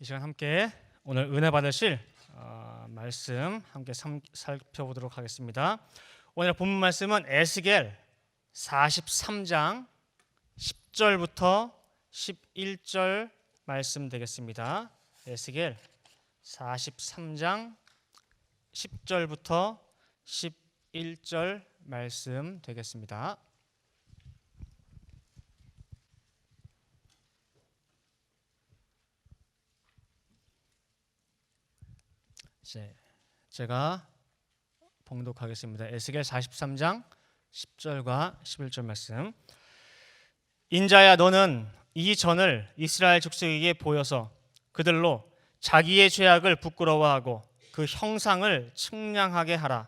이 시간 함께 오늘 은혜 받으실 말씀 함께 살펴보도록 하겠습니다. 오늘 본문 말씀은 에스겔 43장 10절부터 11절 말씀 되겠습니다. 에스겔 43장 10절부터 11절 말씀 되겠습니다. 제가 봉독하겠습니다. 에스겔 43장 10절과 11절 말씀. 인자야, 너는 이 전을 이스라엘 족속에게 보여서 그들로 자기의 죄악을 부끄러워하고 그 형상을 측량하게 하라.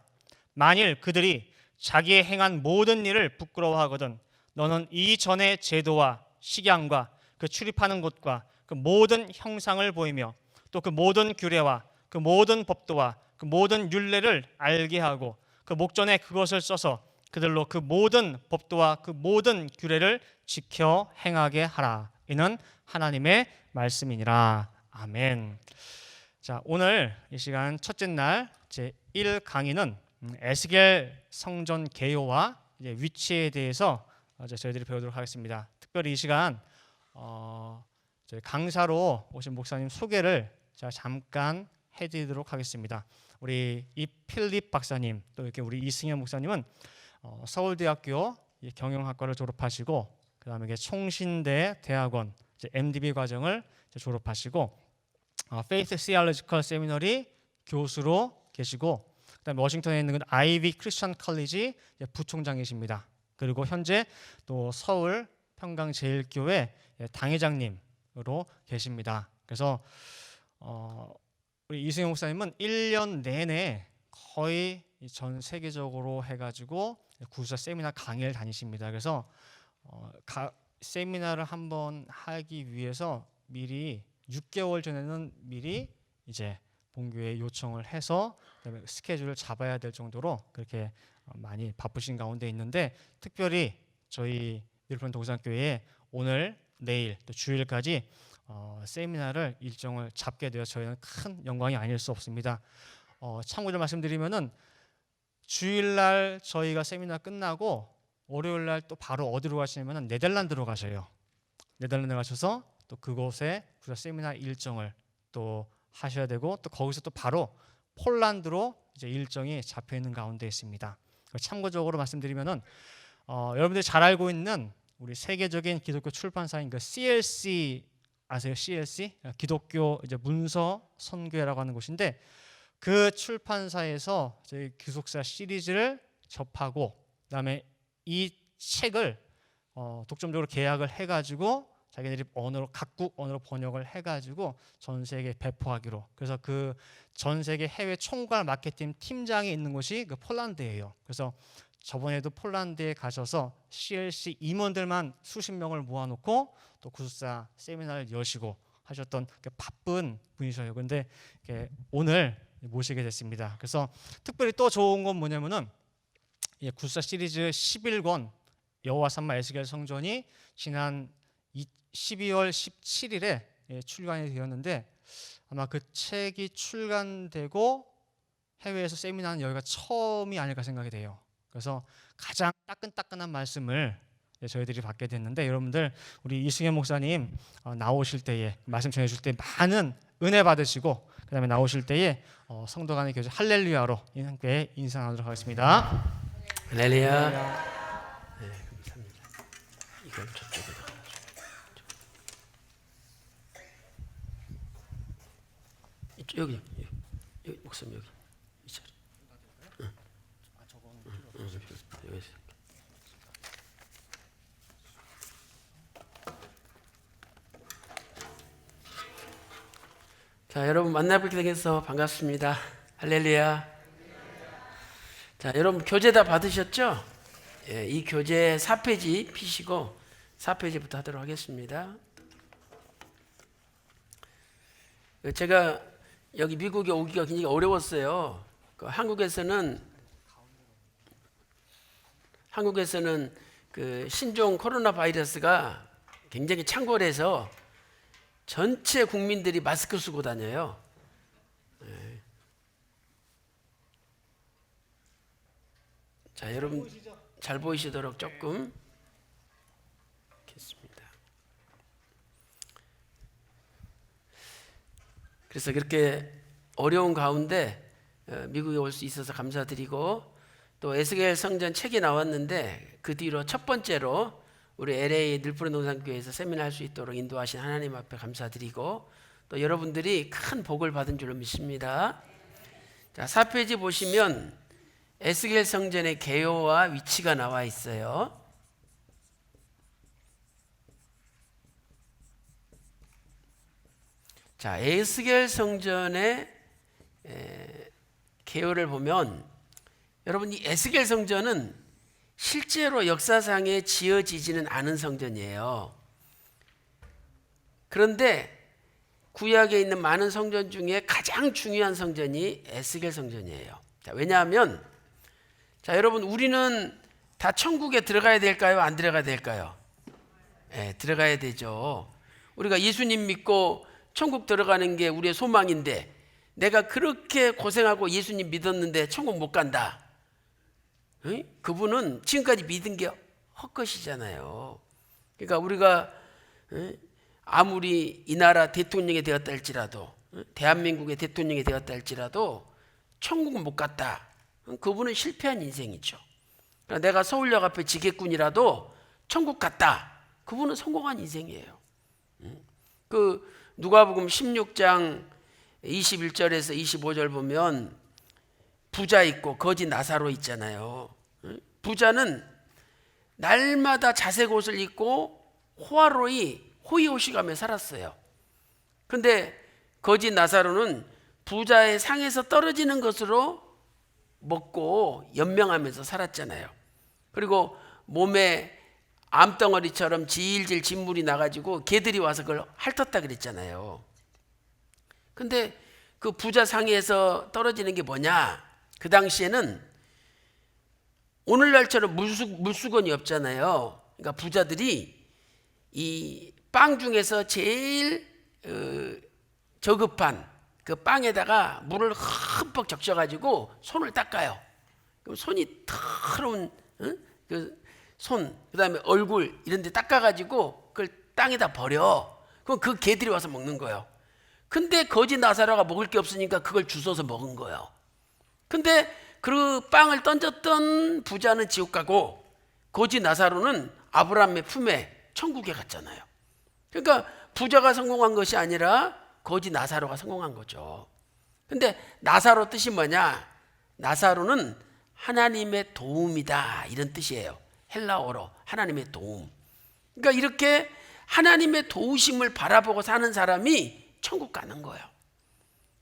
만일 그들이 자기의 행한 모든 일을 부끄러워하거든 너는 이 전의 제도와 식양과 그 출입하는 곳과 그 모든 형상을 보이며 또 그 모든 규례와 그 모든 법도와 그 모든 율례를 알게 하고 그 목전에 그것을 써서 그들로 그 모든 법도와 그 모든 규례를 지켜 행하게 하라. 이는 하나님의 말씀이니라. 아멘. 자, 오늘 이 시간 첫째 날 제 1강의는 에스겔 성전 개요와 위치에 대해서 저희들이 배우도록 하겠습니다. 특별히 이 시간 저희 강사로 오신 목사님 소개를 제가 잠깐 해드리도록 하겠습니다. 우리 이필립 박사님, 또 이렇게 우리 이승현 목사님은 서울대학교 경영학과를 졸업하시고 그 다음에 총신대 대학원 MDB 과정을 졸업하시고 페이스 시알로지컬 세미너리 교수로 계시고 그다음에 워싱턴에 있는 아이비 크리스천 컬리지 부총장이십니다. 그리고 현재 또 서울 평강제일교회 당회장님으로 계십니다. 그래서 우리 이승영 목사님은 1년 내내 거의 전 세계적으로 해가지고 구수사 세미나 강의를 다니십니다. 그래서 세미나를 한번 하기 위해서 미리 6개월 전에는 미리 이제 본교에 요청을 해서 그다음에 스케줄을 잡아야 될 정도로 그렇게 많이 바쁘신 가운데 있는데, 특별히 저희 뉴리펀 동산교회에 오늘 내일 또 주일까지 세미나를 일정을 잡게 되어 저희는 큰 영광이 아닐 수 없습니다. 참고로 말씀드리면은 주일날 저희가 세미나 끝나고 월요일날 또 바로 어디로 가시냐면은 네덜란드로 가셔요. 네덜란드 가셔서 또 그곳에 세미나 일정을 또 하셔야 되고 또 거기서 또 바로 폴란드로 이제 일정이 잡혀 있는 가운데 있습니다. 참고적으로 말씀드리면은 여러분들이 잘 알고 있는 우리 세계적인 기독교 출판사인 그 CLC 아세요? CLC? 기독교 이제 문서 선교회라고 하는 곳인데, 그 출판사에서 저희 기숙사 시리즈를 접하고 그다음에 이 책을 독점적으로 계약을 해가지고 자기들이 언어로 각국 언어로 번역을 해가지고 전 세계에 배포하기로. 그래서 그 전 세계 해외 총괄 마케팅 팀장이 있는 곳이 그 폴란드예요. 그래서 저번에도 폴란드에 가셔서 CLC 임원들만 수십 명을 모아놓고 또 구술사 세미나를 여시고 하셨던 바쁜 분이셔요. 근데 오늘 모시게 됐습니다. 그래서 특별히 또 좋은 건 뭐냐면은 구술사 시리즈 11권 여호와 삼마 에스겔 성전이 지난 12월 17일에 출간이 되었는데, 아마 그 책이 출간되고 해외에서 세미나는 여기가 처음이 아닐까 생각이 돼요. 그래서 가장 따끈따끈한 말씀을 저희들이 받게 됐는데, 여러분들 우리 이승현 목사님 나오실 때에 말씀 전해줄 때 많은 은혜 받으시고 그 다음에 나오실 때에 성도 간의 교제 할렐루야로 함께 인사 나누도록 하겠습니다. 할렐루야. 네, 감사합니다. 이건 저쪽으로. 여기 목사님 여기 이 자리. 여기. 자, 여러분 만나뵙게 돼서 반갑습니다. 할렐루야. 자, 여러분 교재 다 받으셨죠? 예, 이 교재 4페이지 피시고 4페이지부터 하도록 하겠습니다. 제가 여기 미국에 오기가 굉장히 어려웠어요. 한국에서는 그 신종 코로나 바이러스가 굉장히 창궐해서 전체 국민들이 마스크 쓰고 다녀요. 자, 여러분 잘 보이시도록 조금 겠습니다. 그래서 그렇게 어려운 가운데 미국에 올 수 있어서 감사드리고, 또 에스겔 성전 책이 나왔는데 그 뒤로 첫 번째로 우리 LA 늘푸른 농산교회에서 세미나 할 수 있도록 인도하신 하나님 앞에 감사드리고, 또 여러분들이 큰 복을 받은 줄로 믿습니다. 자, 4페이지 보시면 에스겔 성전의 개요와 위치가 나와 있어요. 자, 에스겔 성전의 개요를 보면, 여러분 이 에스겔 성전은 실제로 역사상에 지어지지는 않은 성전이에요. 그런데 구약에 있는 많은 성전 중에 가장 중요한 성전이 에스겔 성전이에요. 자, 왜냐하면, 자, 여러분 우리는 다 천국에 들어가야 될까요? 안 들어가야 될까요? 네, 들어가야 되죠. 우리가 예수님 믿고 천국 들어가는 게 우리의 소망인데, 내가 그렇게 고생하고 예수님 믿었는데 천국 못 간다. 응? 그분은 지금까지 믿은 게 헛것이잖아요. 그러니까 우리가 아무리 이 나라 대통령이 되었다 할지라도, 대한민국의 대통령이 되었다 할지라도 천국은 못 갔다. 그분은 실패한 인생이죠. 그러니까 내가 서울역 앞에 지게꾼이라도 천국 갔다. 그분은 성공한 인생이에요. 그 누가복음 16장 21절에서 25절 보면 부자 있고 거지 나사로 있잖아요. 부자는 날마다 자색 옷을 입고 호의호식하며 살았어요. 근데 거지 나사로는 부자의 상에서 떨어지는 것으로 먹고 연명하면서 살았잖아요. 그리고 몸에 암덩어리처럼 질질 진물이 나가지고 개들이 와서 그걸 핥았다 그랬잖아요. 근데 그 부자 상에서 떨어지는 게 뭐냐? 그 당시에는 오늘날처럼 물수건이 없잖아요. 그러니까 부자들이 이 빵 중에서 제일 저급한 그 빵에다가 물을 흠뻑 적셔가지고 손을 닦아요. 그럼 손이 더러운 그 손, 그 다음에 얼굴 이런 데 닦아가지고 그걸 땅에다 버려. 그럼 그 개들이 와서 먹는 거예요. 근데 거지 나사로가 먹을 게 없으니까 그걸 주워서 먹은 거예요. 근데 그 빵을 던졌던 부자는 지옥 가고, 거지 나사로는 아브라함의 품에 천국에 갔잖아요. 그러니까 부자가 성공한 것이 아니라 거지 나사로가 성공한 거죠. 근데 나사로 뜻이 뭐냐? 나사로는 하나님의 도움이다, 이런 뜻이에요. 헬라어로 하나님의 도움. 그러니까 이렇게 하나님의 도우심을 바라보고 사는 사람이 천국 가는 거예요.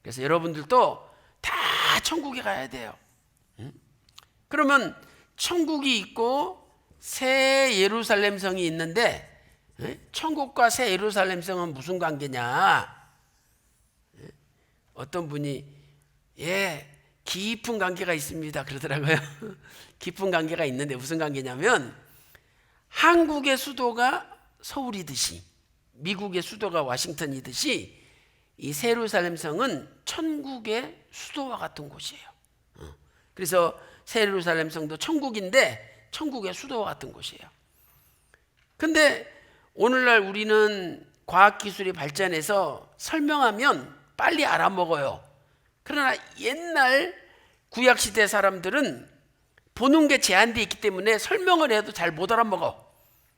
그래서 여러분들도 다 천국에 가야 돼요. 그러면 천국이 있고 새 예루살렘 성이 있는데, 천국과 새 예루살렘 성은 무슨 관계냐? 어떤 분이 깊은 관계가 있습니다 그러더라고요. 깊은 관계가 있는데 무슨 관계냐면, 한국의 수도가 서울이듯이 미국의 수도가 워싱턴이듯이 이 새 예루살렘 성은 천국의 수도와 같은 곳이에요. 그래서 새 예루살렘 성도 천국인데 천국의 수도와 같은 곳이에요. 근데 오늘날 우리는 과학기술이 발전해서 설명하면 빨리 알아먹어요. 그러나 옛날 구약시대 사람들은 보는 게 제한되어 있기 때문에 설명을 해도 잘 못 알아먹어.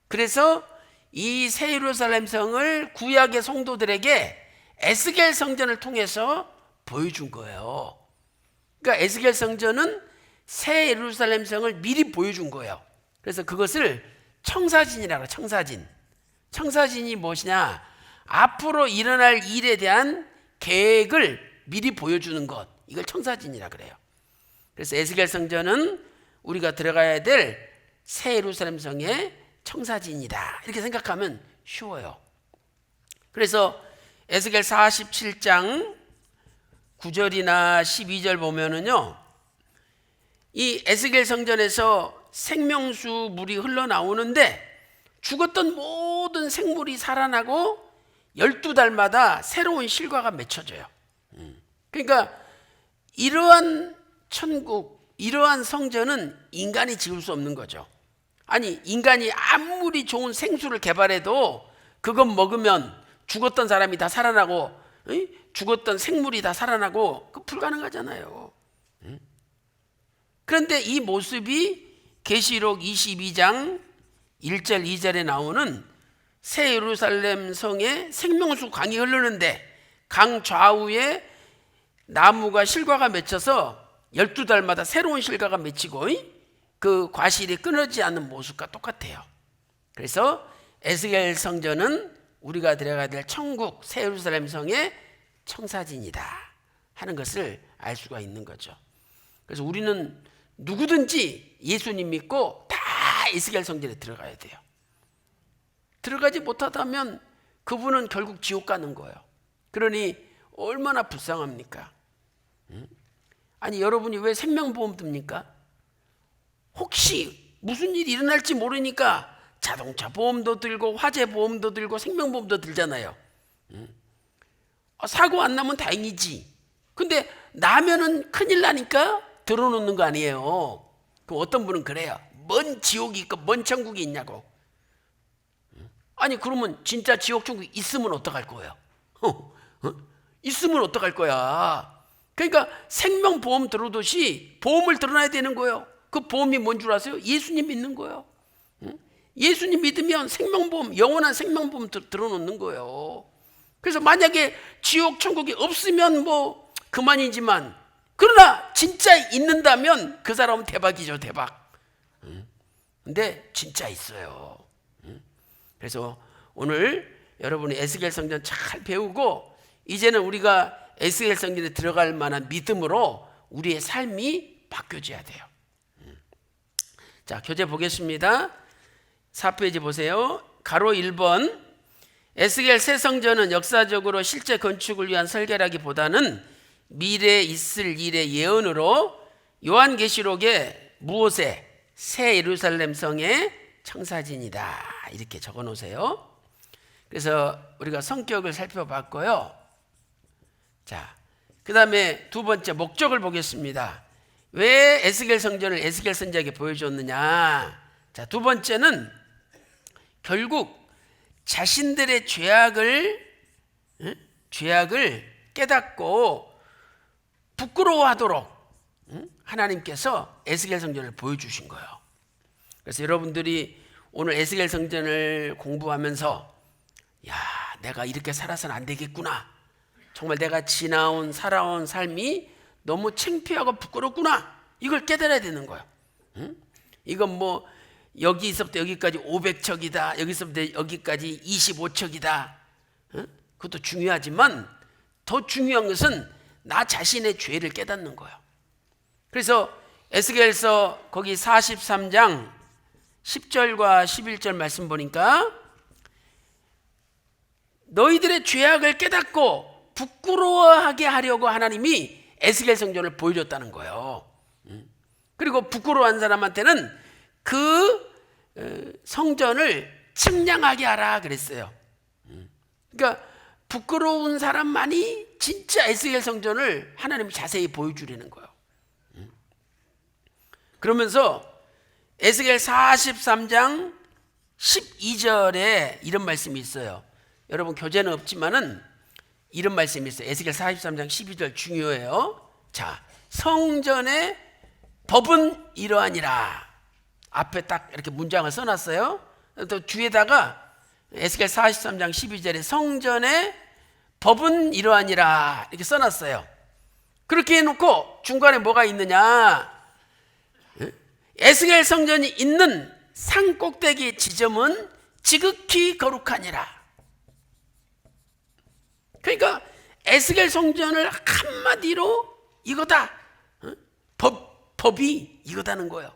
그래서 이 새 예루살렘 성을 구약의 성도들에게 에스겔 성전을 통해서 보여준 거예요. 그러니까 에스겔 성전은 새 예루살렘 성을 미리 보여준 거예요. 그래서 그것을 청사진이라고 해요. 청사진. 청사진이 무엇이냐? 앞으로 일어날 일에 대한 계획을 미리 보여주는 것, 이걸 청사진이라 그래요. 그래서 에스겔 성전은 우리가 들어가야 될 새 예루살렘 성의 청사진이다, 이렇게 생각하면 쉬워요. 그래서 에스겔 47장 9절이나 12절 보면은요, 이 에스겔 성전에서 생명수 물이 흘러나오는데 죽었던 모든 생물이 살아나고 12달마다 새로운 실과가 맺혀져요. 그러니까 이러한 천국, 이러한 성전은 인간이 지을 수 없는 거죠. 아니, 인간이 아무리 좋은 생수를 개발해도 그것 먹으면 죽었던 사람이 다 살아나고, 죽었던 생물이 다 살아나고, 그 불가능하잖아요. 그런데 이 모습이 계시록 22장 1절 2절에 나오는 새 예루살렘 성에 생명수 강이 흐르는데 강 좌우에 나무가 실과가 맺혀서 12달마다 새로운 실과가 맺히고 그 과실이 끊어지지 않는 모습과 똑같아요. 그래서 에스겔 성전은 우리가 들어가야 될 천국 새 예루살렘 성의 청사진이다 하는 것을 알 수가 있는 거죠. 그래서 우리는 누구든지 예수님 믿고 다 에스겔 성전에 들어가야 돼요. 들어가지 못하다면 그분은 결국 지옥 가는 거예요. 그러니 얼마나 불쌍합니까? 아니, 여러분이 왜 생명보험 듭니까? 혹시 무슨 일이 일어날지 모르니까 자동차 보험도 들고 화재 보험도 들고 생명보험도 들잖아요. 사고 안 나면 다행이지. 근데 나면은 큰일 나니까 들어놓는 거 아니에요. 그럼 어떤 분은 그래요. 먼 지옥이 있고 먼 천국이 있냐고. 아니, 그러면 진짜 지옥 천국이 있으면 어떡할 거예요? 있으면 어떡할 거야? 그러니까 생명보험 들어듯이 보험을 들어놔야 되는 거예요. 그 보험이 뭔 줄 아세요? 예수님 믿는 거예요. 예수님 믿으면 생명보험, 영원한 생명보험 들어놓는 거예요. 그래서 만약에 지옥 천국이 없으면 뭐 그만이지만, 그러나 진짜 있는다면 그 사람은 대박이죠, 대박. 근데 진짜 있어요. 그래서 오늘 여러분이 에스겔 성전 잘 배우고 이제는 우리가 에스겔 성전에 들어갈 만한 믿음으로 우리의 삶이 바뀌어져야 돼요. 자, 교재 보겠습니다. 4페이지 보세요. 가로 1번. 에스겔 새 성전은 역사적으로 실제 건축을 위한 설계라기보다는 미래에 있을 일의 예언으로 요한계시록에 무엇에 새 예루살렘 성의 청사진이다 이렇게 적어 놓으세요. 그래서 우리가 성격을 살펴봤고요. 자, 그 다음에 두 번째 목적을 보겠습니다. 왜 에스겔 성전을 에스겔 선지자에게 보여줬느냐. 자, 두 번째는 결국 자신들의 죄악을 깨닫고 부끄러워하도록 하나님께서 에스겔 성전을 보여주신 거예요. 그래서 여러분들이 오늘 에스겔 성전을 공부하면서 야, 내가 이렇게 살아서는 안 되겠구나. 정말 내가 살아온 삶이 너무 창피하고 부끄럽구나. 이걸 깨달아야 되는 거예요. 이건 뭐 여기서부터 여기까지 500척이다. 여기서부터 여기까지 25척이다. 그것도 중요하지만 더 중요한 것은 나 자신의 죄를 깨닫는 거예요. 그래서 에스겔서 거기 43장 10절과 11절 말씀 보니까 너희들의 죄악을 깨닫고 부끄러워하게 하려고 하나님이 에스겔 성전을 보여줬다는 거예요. 그리고 부끄러워한 사람한테는 그 성전을 측량하게 하라 그랬어요. 그러니까 부끄러운 사람만이 진짜 에스겔 성전을 하나님이 자세히 보여주려는 거예요. 그러면서 에스겔 43장 12절에 이런 말씀이 있어요. 여러분 교재는 없지만은 이런 말씀이 있어요. 에스겔 43장 12절 중요해요. 자, 성전의 법은 이러하니라. 앞에 딱 이렇게 문장을 써놨어요. 또 뒤에다가 에스겔 43장 12절에 성전의 법은 이러하니라 이렇게 써놨어요. 그렇게 해놓고 중간에 뭐가 있느냐. 에스겔 성전이 있는 산 꼭대기 지점은 지극히 거룩하니라. 그러니까 에스겔 성전을 한마디로 이거다. 법이 이거다는 거예요.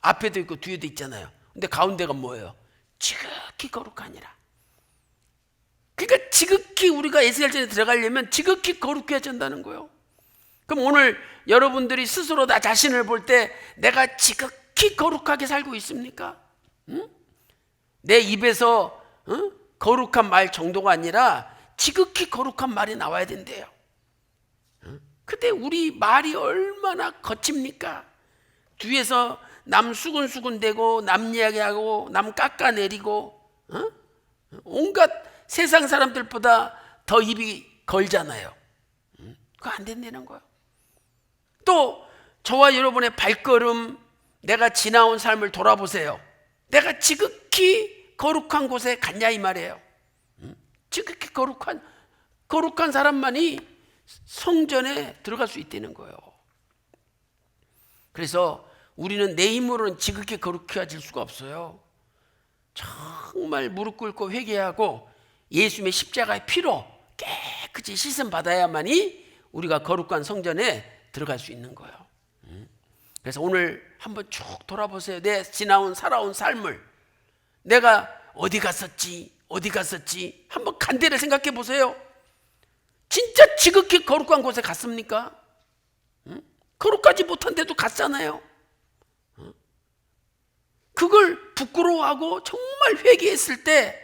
앞에도 있고 뒤에도 있잖아요. 근데 가운데가 뭐예요? 지극히 거룩하니라. 그러니까 지극히 우리가 에스겔전에 들어가려면 지극히 거룩해야 된다는 거예요. 그럼 오늘 여러분들이 스스로 나 자신을 볼 때 내가 지극히 거룩하게 살고 있습니까? 내 입에서 거룩한 말 정도가 아니라 지극히 거룩한 말이 나와야 된대요. 근데 우리 말이 얼마나 거칩니까? 뒤에서 남 수근수근대고 남 이야기하고 남 깎아내리고 온갖 세상 사람들보다 더 입이 걸잖아요. 그거 안 된다는 거예요. 또 저와 여러분의 발걸음, 내가 지나온 삶을 돌아보세요. 내가 지극히 거룩한 곳에 갔냐 이 말이에요. 지극히 거룩한 사람만이 성전에 들어갈 수 있다는 거예요. 그래서 우리는 내 힘으로는 지극히 거룩해질 수가 없어요. 정말 무릎 꿇고 회개하고 예수님의 십자가의 피로 깨끗이 씻음 받아야만이 우리가 거룩한 성전에 들어갈 수 있는 거예요. 그래서 오늘 한번 쭉 돌아보세요. 내 지나온 살아온 삶을 내가 어디 갔었지 한번 간대를 생각해 보세요. 진짜 지극히 거룩한 곳에 갔습니까? 거룩하지 못한 데도 갔잖아요. 그걸 부끄러워하고 정말 회개했을 때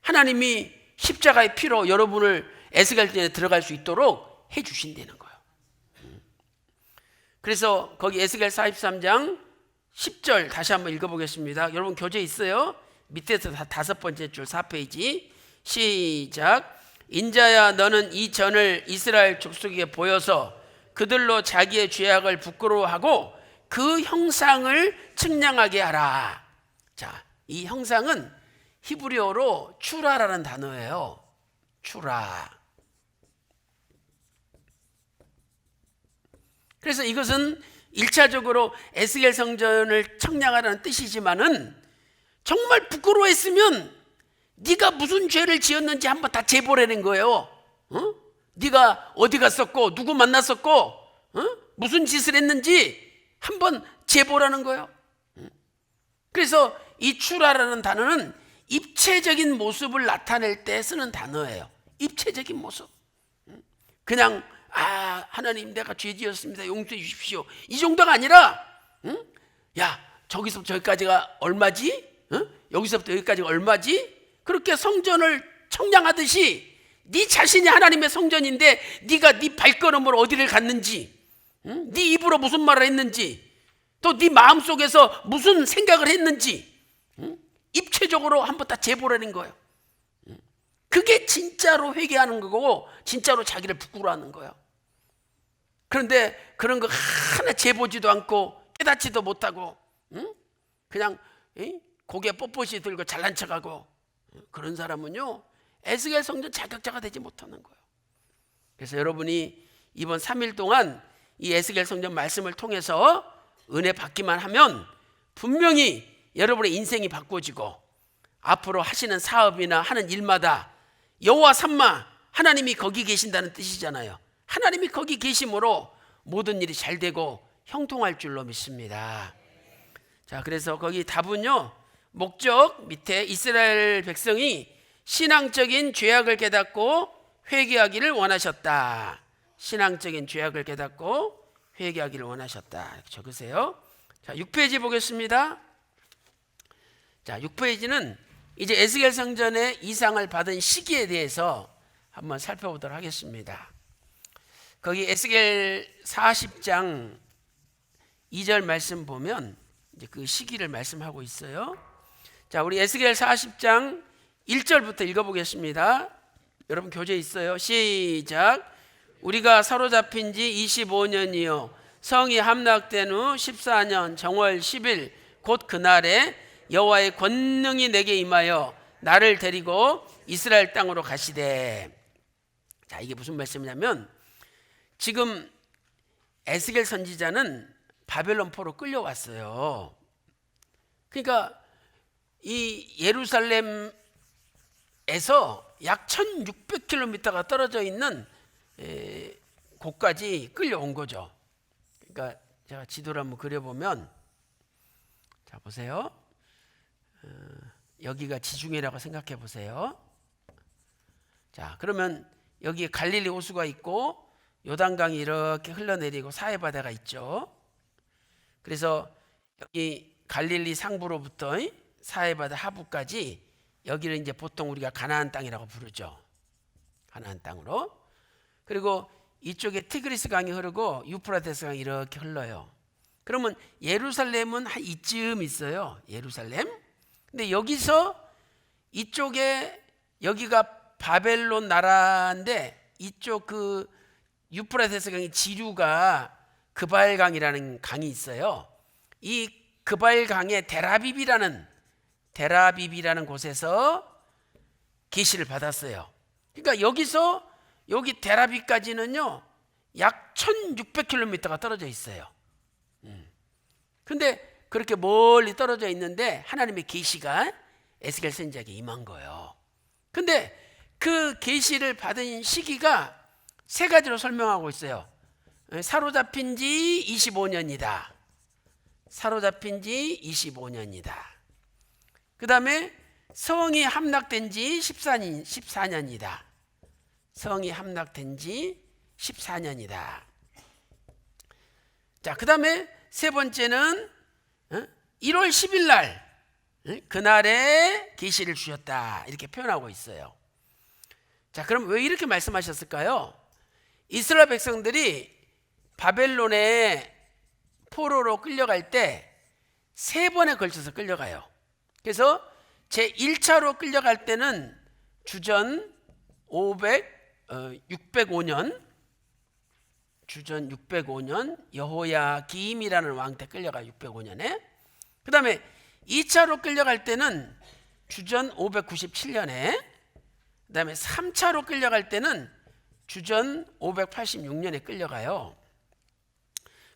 하나님이 십자가의 피로 여러분을 에스겔전에 들어갈 수 있도록 해 주신다는 거예요. 그래서 거기 에스겔 43장 10절 다시 한번 읽어보겠습니다. 여러분 교재 있어요? 밑에서 다섯 번째 줄 4페이지 시작. 인자야 너는 이 전을 이스라엘 족속에게 보여서 그들로 자기의 죄악을 부끄러워하고 그 형상을 측량하게 하라. 자, 이 형상은 히브리어로 추라라는 단어예요. 추라. 그래서 이것은 1차적으로 에스겔 성전을 청량하라는 뜻이지만은 정말 부끄러워했으면 네가 무슨 죄를 지었는지 한번 다 제보라는 거예요. 네가 어디 갔었고 누구 만났었고 무슨 짓을 했는지 한번 제보라는 거예요. 그래서 이 추라라는 단어는 입체적인 모습을 나타낼 때 쓰는 단어예요. 입체적인 모습. 그냥 하나님 내가 죄 지었습니다 용서해 주십시오 이 정도가 아니라 야 저기서부터 여기까지가 얼마지? 여기서부터 여기까지가 얼마지? 그렇게 성전을 청량하듯이 네 자신이 하나님의 성전인데 네가 네 발걸음으로 어디를 갔는지 네 입으로 무슨 말을 했는지 또 네 마음속에서 무슨 생각을 했는지 입체적으로 한번 다 제보라는 거예요. 그게 진짜로 회개하는 거고 진짜로 자기를 부끄러워하는 거예요. 그런데 그런 거 하나 재보지도 않고 깨닫지도 못하고 그냥 고개 뻣뻣이 들고 잘난 척하고 그런 사람은요 에스겔 성전 자격자가 되지 못하는 거예요. 그래서 여러분이 이번 3일 동안 이 에스겔 성전 말씀을 통해서 은혜 받기만 하면 분명히 여러분의 인생이 바꿔지고 앞으로 하시는 사업이나 하는 일마다 여호와 삼마 하나님이 거기 계신다는 뜻이잖아요. 하나님이 거기 계심으로 모든 일이 잘 되고 형통할 줄로 믿습니다. 자, 그래서 거기 답은요 목적 밑에 이스라엘 백성이 신앙적인 죄악을 깨닫고 회개하기를 원하셨다. 신앙적인 죄악을 깨닫고 회개하기를 원하셨다. 이렇게 적으세요. 자, 6페이지 보겠습니다. 자, 6페이지는 이제 에스겔 성전의 이상을 받은 시기에 대해서 한번 살펴보도록 하겠습니다. 거기 에스겔 40장 2절 말씀 보면 이제 그 시기를 말씀하고 있어요. 자, 우리 에스겔 40장 1절부터 읽어보겠습니다. 여러분 교재 있어요. 시작. 우리가 사로잡힌 지 25년이요 성이 함락된 후 14년 정월 10일 곧 그날에 여호와의 권능이 내게 임하여 나를 데리고 이스라엘 땅으로 가시되. 자, 이게 무슨 말씀이냐면 지금 에스겔 선지자는 바벨론 포로 끌려왔어요. 그러니까 이 예루살렘에서 약 1600km가 떨어져 있는 곳까지 끌려온 거죠. 그러니까 제가 지도를 한번 그려보면, 자 보세요. 여기가 지중해라고 생각해 보세요. 자, 그러면 여기에 갈릴리 호수가 있고 요단강이 이렇게 흘러내리고 사해바다가 있죠. 그래서 여기 갈릴리 상부로부터 사해바다 하부까지 여기를 이제 보통 우리가 가나안 땅이라고 부르죠. 가나안 땅으로. 그리고 이쪽에 티그리스 강이 흐르고 유프라테스 강이 이렇게 흘러요. 그러면 예루살렘은 한 이쯤 있어요. 예루살렘. 근데 여기서 이쪽에 여기가 바벨론 나라인데 이쪽 그 유프라테스 강의 지류가 그발강이라는 강이 있어요. 이 그발강의 데라빕이라는 곳에서 계시를 받았어요. 그러니까 여기서 여기 데라빕까지는요 약 1600km가 떨어져 있어요. 근데 그렇게 멀리 떨어져 있는데 하나님의 계시가 에스겔 선지자에게 임한 거예요. 근데 그 계시를 받은 시기가 세 가지로 설명하고 있어요. 사로잡힌 지 25년이다. 사로잡힌 지 25년이다. 그 다음에 성이 함락된 지 14년이다. 성이 함락된 지 14년이다. 자, 그 다음에 세 번째는 1월 10일 날 그날에 계시를 주셨다. 이렇게 표현하고 있어요. 자, 그럼 왜 이렇게 말씀하셨을까요? 이스라엘 백성들이 바벨론에 포로로 끌려갈 때 세 번에 걸쳐서 끌려가요. 그래서 제 1차로 끌려갈 때는 주전 605년 주전 605년 여호야김이라는 왕 때 끌려가 605년에. 그 다음에 2차로 끌려갈 때는 주전 597년에. 그 다음에 3차로 끌려갈 때는 주전 586년에 끌려가요.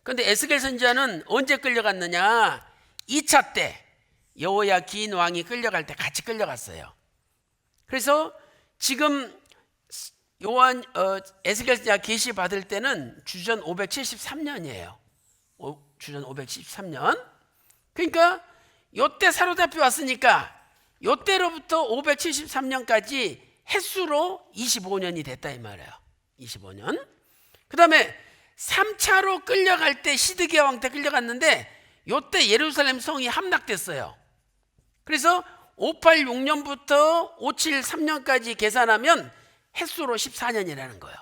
그런데 에스겔 선지자는 언제 끌려갔느냐? 2차 때 여호야긴 왕이 끌려갈 때 같이 끌려갔어요. 그래서 지금 에스겔 선지자 계시 받을 때는 주전 573년이에요. 주전 573년. 그러니까 요때 사로잡혀 왔으니까 요때로부터 573년까지 횟수로 25년이 됐다 이 말이에요. 25년. 그 다음에 3차로 끌려갈 때 시드기야 왕 때 끌려갔는데 요때 예루살렘 성이 함락됐어요. 그래서 586년부터 573년까지 계산하면 횟수로 14년이라는 거예요.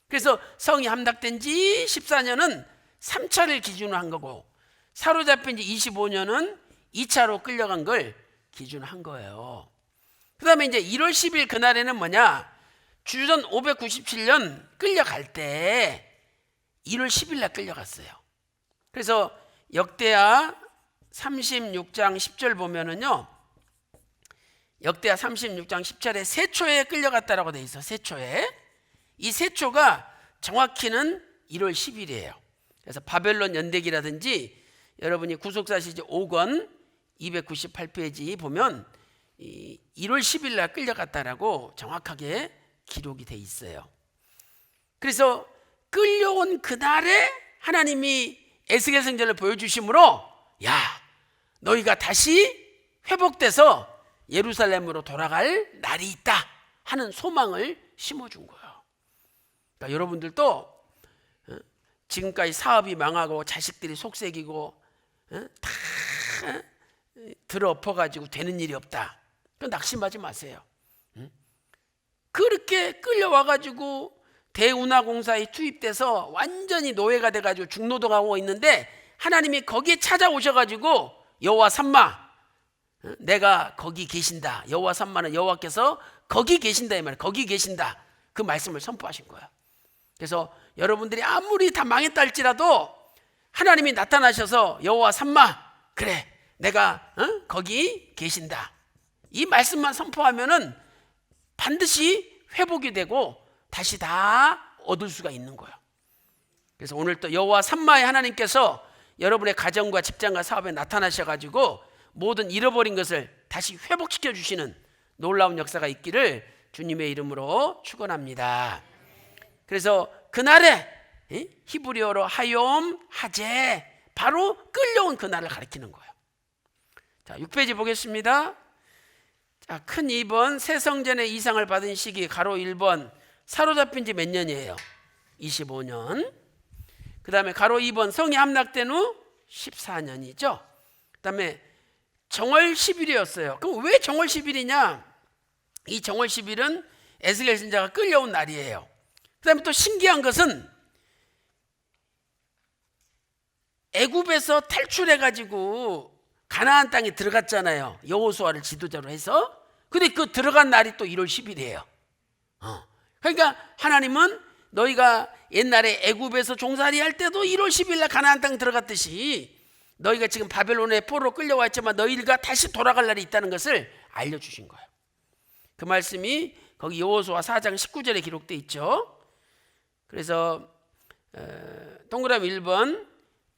그래서 성이 함락된 지 14년은 3차를 기준으로 한 거고 사로잡힌 지 25년은 2차로 끌려간 걸 기준으로 한 거예요. 그 다음에 이제 1월 10일 그날에는 뭐냐? 주전 597년 끌려갈 때 1월 10일 날 끌려갔어요. 그래서 역대하 36장 10절 보면은요, 역대하 36장 10절에 세초에 끌려갔다라고 돼 있어. 세초에. 이 세초가 정확히는 1월 10일이에요. 그래서 바벨론 연대기라든지 여러분이 구속사시지 5권 298페이지 보면 1월 10일 날 끌려갔다라고 정확하게 기록이 돼 있어요. 그래서 끌려온 그날에 하나님이 에스겔 선지자를 보여주심으로 야, 너희가 다시 회복돼서 예루살렘으로 돌아갈 날이 있다 하는 소망을 심어준 거예요. 그러니까 여러분들도 지금까지 사업이 망하고 자식들이 속색이고 다 들어엎어가지고 되는 일이 없다. 낙심하지 마세요. 그렇게 끌려와가지고 대운하공사에 투입돼서 완전히 노예가 돼가지고 중노동하고 있는데 하나님이 거기에 찾아오셔가지고 여호와 삼마, 내가 거기 계신다. 여호와 삼마는 여호와께서 거기 계신다 이 말이에요. 거기 계신다. 그 말씀을 선포하신 거예요. 그래서 여러분들이 아무리 다 망했다 할지라도 하나님이 나타나셔서 여호와 삼마, 그래 내가 거기 계신다. 이 말씀만 선포하면은 반드시 회복이 되고 다시 다 얻을 수가 있는 거예요. 그래서 오늘 또 여호와 삼마의 하나님께서 여러분의 가정과 직장과 사업에 나타나셔가지고 모든 잃어버린 것을 다시 회복시켜 주시는 놀라운 역사가 있기를 주님의 이름으로 축원합니다. 그래서 그날에 히브리어로 하욤 하제, 바로 끌려온 그날을 가리키는 거예요. 자, 6페이지 보겠습니다. 자, 큰 2번 새성전의 이상을 받은 시기 가로 1번 사로잡힌 지 몇 년이에요? 25년. 그 다음에 가로 2번 성이 함락된 후 14년이죠. 그 다음에 정월 10일이었어요. 그럼 왜 정월 10일이냐? 이 정월 10일은 에스겔 선지자가 끌려온 날이에요. 그 다음에 또 신기한 것은 애굽에서 탈출해가지고 가나안 땅에 들어갔잖아요. 여호수아를 지도자로 해서. 근데 그 들어간 날이 또 1월 10일이에요. 그러니까 하나님은 너희가 옛날에 애굽에서 종살이 할 때도 1월 10일 날 가나안 땅 들어갔듯이 너희가 지금 바벨론의 포로로 끌려와 있지만 너희가 다시 돌아갈 날이 있다는 것을 알려주신 거예요. 그 말씀이 거기 여호수아 4장 19절에 기록되어 있죠. 그래서 동그라미 1번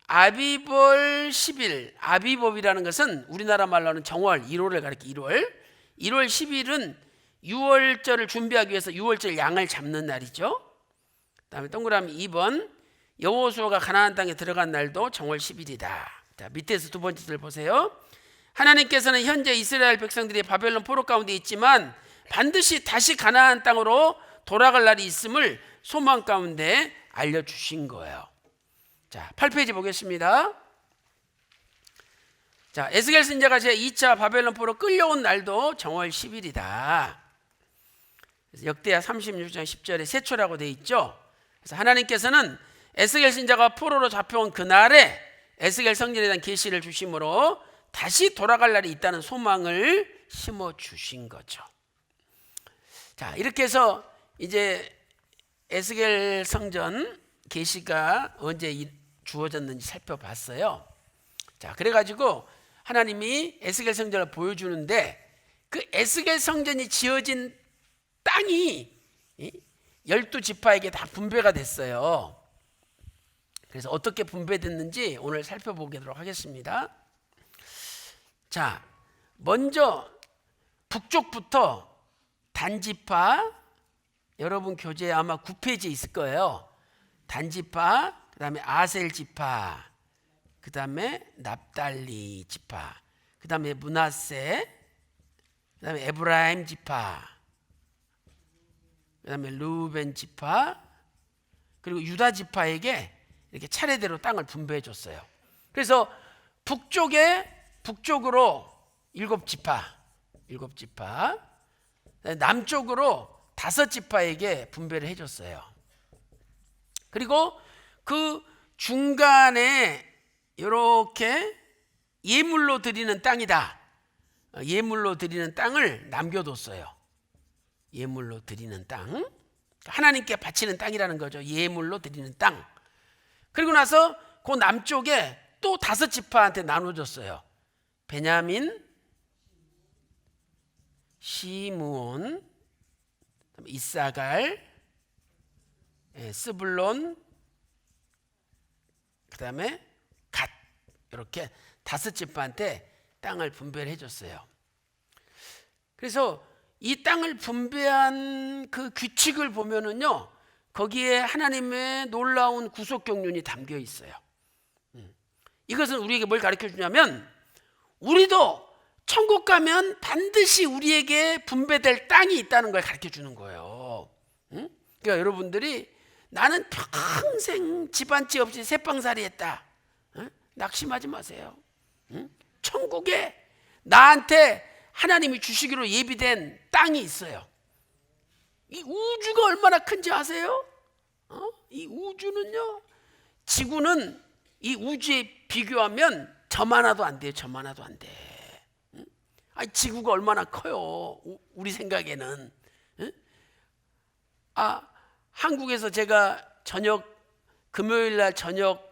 아비벌 10일, 아비법이라는 것은 우리나라 말로는 정월 1월을 가리켜 1월 10일은 6월절을 준비하기 위해서 6월절 양을 잡는 날이죠. 그 다음에 동그라미 2번 여호수아가 가나안 땅에 들어간 날도 정월 10일이다. 자, 밑에서 두 번째 줄 보세요. 하나님께서는 현재 이스라엘 백성들이 바벨론 포로 가운데 있지만 반드시 다시 가나안 땅으로 돌아갈 날이 있음을 소망 가운데 알려주신 거예요. 자, 8페이지 보겠습니다. 자, 에스겔 선지자가 제2차 바벨론 포로 끌려온 날도 정월 10일이다. 그래서 역대하 36장 10절에 세초라고 되어 있죠. 그래서 하나님께서는 에스겔 선지자가 포로로 잡혀온 그날에 에스겔 성전에 대한 계시를 주심으로 다시 돌아갈 날이 있다는 소망을 심어 주신 거죠. 자, 이렇게 해서 이제 에스겔 성전 계시가 언제 주어졌는지 살펴봤어요. 자, 그래가지고 하나님이 에스겔 성전을 보여주는데 그 에스겔 성전이 지어진 땅이 12지파에게 다 분배가 됐어요. 그래서 어떻게 분배됐는지 오늘 살펴보도록 하겠습니다. 자, 먼저 북쪽부터 단지파, 여러분 교재에 아마 9페이지에 있을 거예요. 단지파, 그 다음에 아셀 지파, 그 다음에 납달리 지파, 그 다음에 므낫세, 그 다음에 에브라임 지파, 그 다음에 루벤 지파, 그리고 유다 지파에게 이렇게 차례대로 땅을 분배해 줬어요. 그래서 북쪽으로 7지파, 남쪽으로 5지파에게 분배를 해줬어요. 그리고 그 중간에 이렇게 예물로 드리는 땅이다. 예물로 드리는 땅을 남겨뒀어요. 예물로 드리는 땅, 하나님께 바치는 땅이라는 거죠. 예물로 드리는 땅. 그리고 나서 그 남쪽에 또 5지파한테 나눠줬어요. 베냐민, 시므온, 이사갈, 스불론, 그 다음에 갓, 이렇게 5지파한테 땅을 분배를 해줬어요. 그래서 이 땅을 분배한 그 규칙을 보면은요, 거기에 하나님의 놀라운 구속 경륜이 담겨 있어요. 이것은 우리에게 뭘 가르쳐 주냐면, 우리도 천국 가면 반드시 우리에게 분배될 땅이 있다는 걸 가르쳐 주는 거예요. 그러니까 여러분들이 나는 평생 집안집 없이 새빵살이 했다, 낙심하지 마세요. 천국에 나한테 하나님이 주시기로 예비된 땅이 있어요. 이 우주가 얼마나 큰지 아세요? 이 우주는요, 지구는 이 우주에 비교하면 점 하나도 안 돼요. 점 하나도 안 돼. 지구가 얼마나 커요, 우리 생각에는. 한국에서 제가 금요일 날 저녁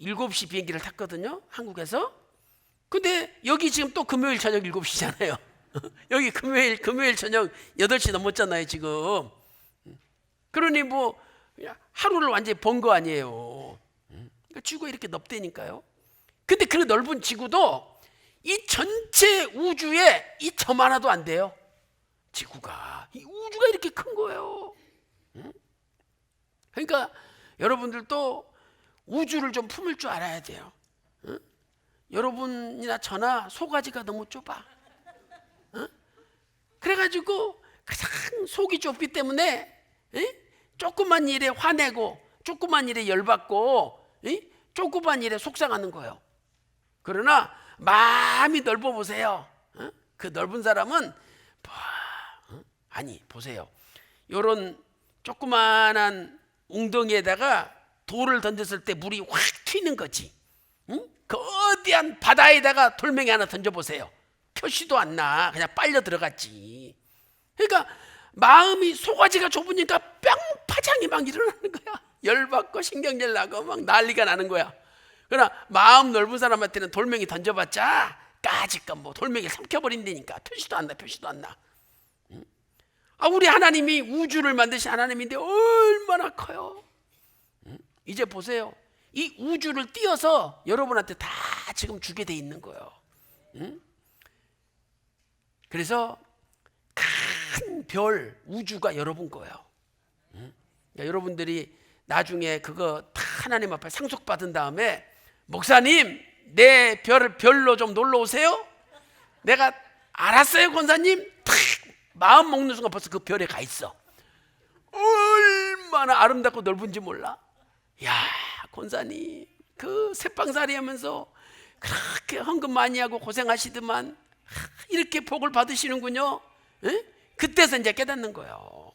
7시 비행기를 탔거든요, 한국에서. 근데 여기 지금 또 금요일 저녁 7시잖아요. 여기 금요일 저녁 8시 넘었잖아요, 지금. 그러니 뭐 하루를 완전히 번 거 아니에요. 그러니까 지구가 이렇게 넓다니까요. 근데 그 넓은 지구도 이 전체 우주에 이 점 하나도 안 돼요. 지구가, 이 우주가 이렇게 큰 거예요. 그러니까 여러분들도 우주를 좀 품을 줄 알아야 돼요. 여러분이나 저나 소가지가 너무 좁아. 그래가지고 가장 속이 좁기 때문에 조그만 일에 화내고, 조그만 일에 열받고, 조그만 일에 속상하는 거예요. 그러나 마음이 넓어 보세요. 그 넓은 사람은 보세요. 요런 조그만한 웅덩이에다가 돌을 던졌을 때 물이 확 튀는 거지. 응? 거대한 바다에다가 돌멩이 하나 던져보세요. 표시도 안 나. 그냥 빨려 들어갔지. 그러니까 마음이 소가지가 좁으니까 뿅파장이 막 일어나는 거야. 열받고 신경질 나고 막 난리가 나는 거야. 그러나 마음 넓은 사람한테는 돌멩이 던져봤자 까짓것 뭐 돌멩이 삼켜버린다니까. 표시도 안 나. 표시도 안 나. 우리 하나님이 우주를 만드신 하나님인데 얼마나 커요. 이제 보세요. 이 우주를 띄어서 여러분한테 다 지금 주게 돼 있는 거예요. 그래서 큰 별 우주가 여러분 거예요. 그러니까 여러분들이 나중에 그거 다 하나님 앞에 상속받은 다음에 목사님 내 별로 좀 놀러 오세요. 내가 알았어요 권사님. 탁 마음 먹는 순간 벌써 그 별에 가 있어. 얼마나 아름답고 넓은지 몰라. 야 권사님 그 새빵살이 하면서 그렇게 헌금 많이 하고 고생하시더만 이렇게 복을 받으시는군요. 에? 그때서 이제 깨닫는 거예요.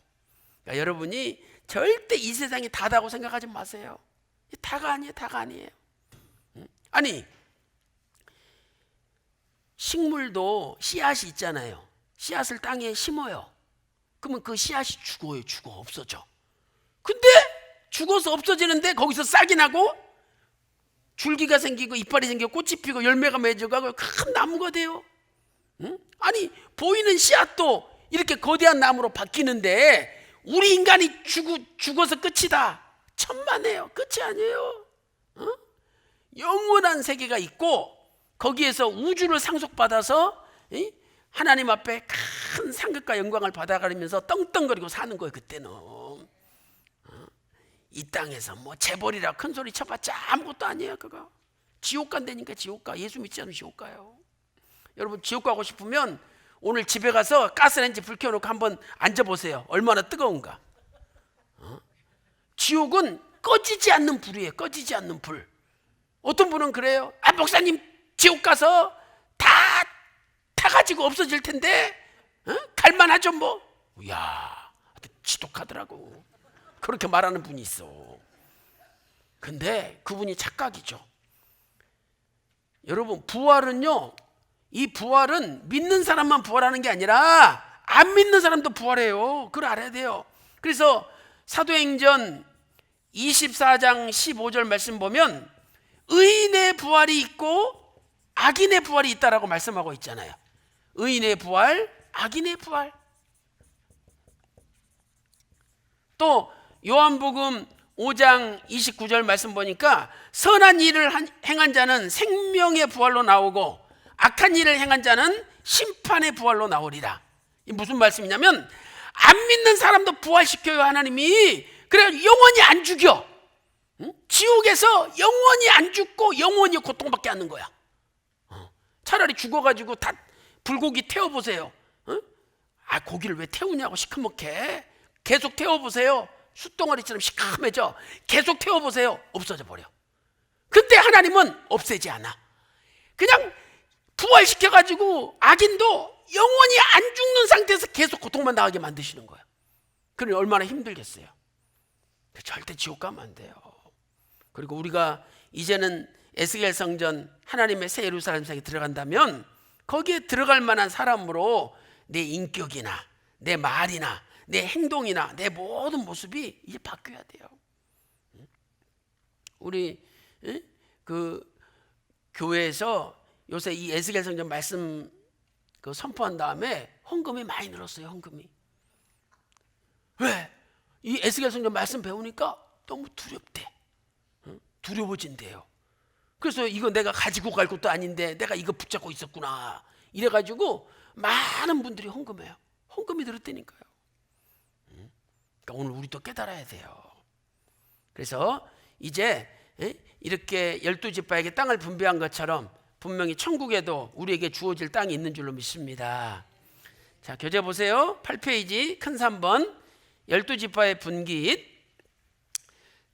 그러니까 여러분이 절대 이 세상이 다다고 생각하지 마세요. 다가 아니에요. 다가 아니에요. 아니 식물도 씨앗이 있잖아요. 씨앗을 땅에 심어요. 그러면 그 씨앗이 죽어요. 죽어 없어져. 근데 죽어서 없어지는데 거기서 싹이 나고 줄기가 생기고 이빨이 생기고 꽃이 피고 열매가 맺어가고 큰 나무가 돼요. 응? 아니 보이는 씨앗도 이렇게 거대한 나무로 바뀌는데 우리 인간이 죽어서 끝이다. 천만에요. 끝이 아니에요. 응? 영원한 세계가 있고 거기에서 우주를 상속받아서 하나님 앞에 큰 상급과 영광을 받아가면서 떵떵거리고 사는 거예요. 그때는 이 땅에서 뭐 재벌이라 큰 소리 쳐봤자 아무것도 아니에요. 그거 지옥 간다니까. 지옥 가. 예수 믿지 않으면 지옥 가요. 여러분 지옥 가고 싶으면 오늘 집에 가서 가스레인지 불 켜놓고 한번 앉아보세요. 얼마나 뜨거운가. 지옥은 꺼지지 않는 불이에요. 꺼지지 않는 불. 어떤 분은 그래요. 목사님 지옥 가서 다 타가지고 없어질 텐데 갈만하죠 뭐. 이야 지독하더라고. 그렇게 말하는 분이 있어. 근데 그분이 착각이죠. 여러분 부활은요, 이 부활은 믿는 사람만 부활하는 게 아니라 안 믿는 사람도 부활해요. 그걸 알아야 돼요. 그래서 사도행전 24장 15절 말씀 보면 의인의 부활이 있고 악인의 부활이 있다라고 말씀하고 있잖아요. 의인의 부활, 악인의 부활. 또 요한복음 5장 29절 말씀 보니까 선한 일을 행한 자는 생명의 부활로 나오고 악한 일을 행한 자는 심판의 부활로 나오리라. 이 무슨 말씀이냐면 안 믿는 사람도 부활시켜요 하나님이. 그래서 영원히 안 죽여. 지옥에서 영원히 안 죽고 영원히 고통받게 하는 거야. 차라리 죽어가지고 다 불고기 태워보세요. 고기를 왜 태우냐고 시커멓게. 계속 태워보세요. 숯덩어리처럼 시커매져. 계속 태워보세요. 없어져 버려. 근데 하나님은 없애지 않아. 그냥 부활시켜가지고 악인도 영원히 안 죽는 상태에서 계속 고통만 당하게 만드시는 거야. 그러니 얼마나 힘들겠어요. 절대 지옥 가면 안 돼요. 그리고 우리가 이제는 에스겔 성전 하나님의 새 예루살렘 성에 들어간다면 거기에 들어갈 만한 사람으로 내 인격이나 내 말이나 내 행동이나 내 모든 모습이 이제 바뀌어야 돼요. 우리 그 교회에서 요새 이 에스겔 성전 말씀 그 선포한 다음에 헌금이 많이 늘었어요. 헌금이. 왜? 이 에스겔 성전 말씀 배우니까 너무 두렵대. 두려워진대요. 그래서 이거 내가 가지고 갈 것도 아닌데 내가 이거 붙잡고 있었구나. 이래가지고 많은 분들이 헌금해요. 헌금이 늘었다니까요. 그러니까 오늘 우리도 깨달아야 돼요. 그래서 이제 이렇게 12지파에게 땅을 분배한 것처럼 분명히 천국에도 우리에게 주어질 땅이 있는 줄로 믿습니다. 자, 교재 보세요. 8페이지 큰 3번 12지파의 분깃.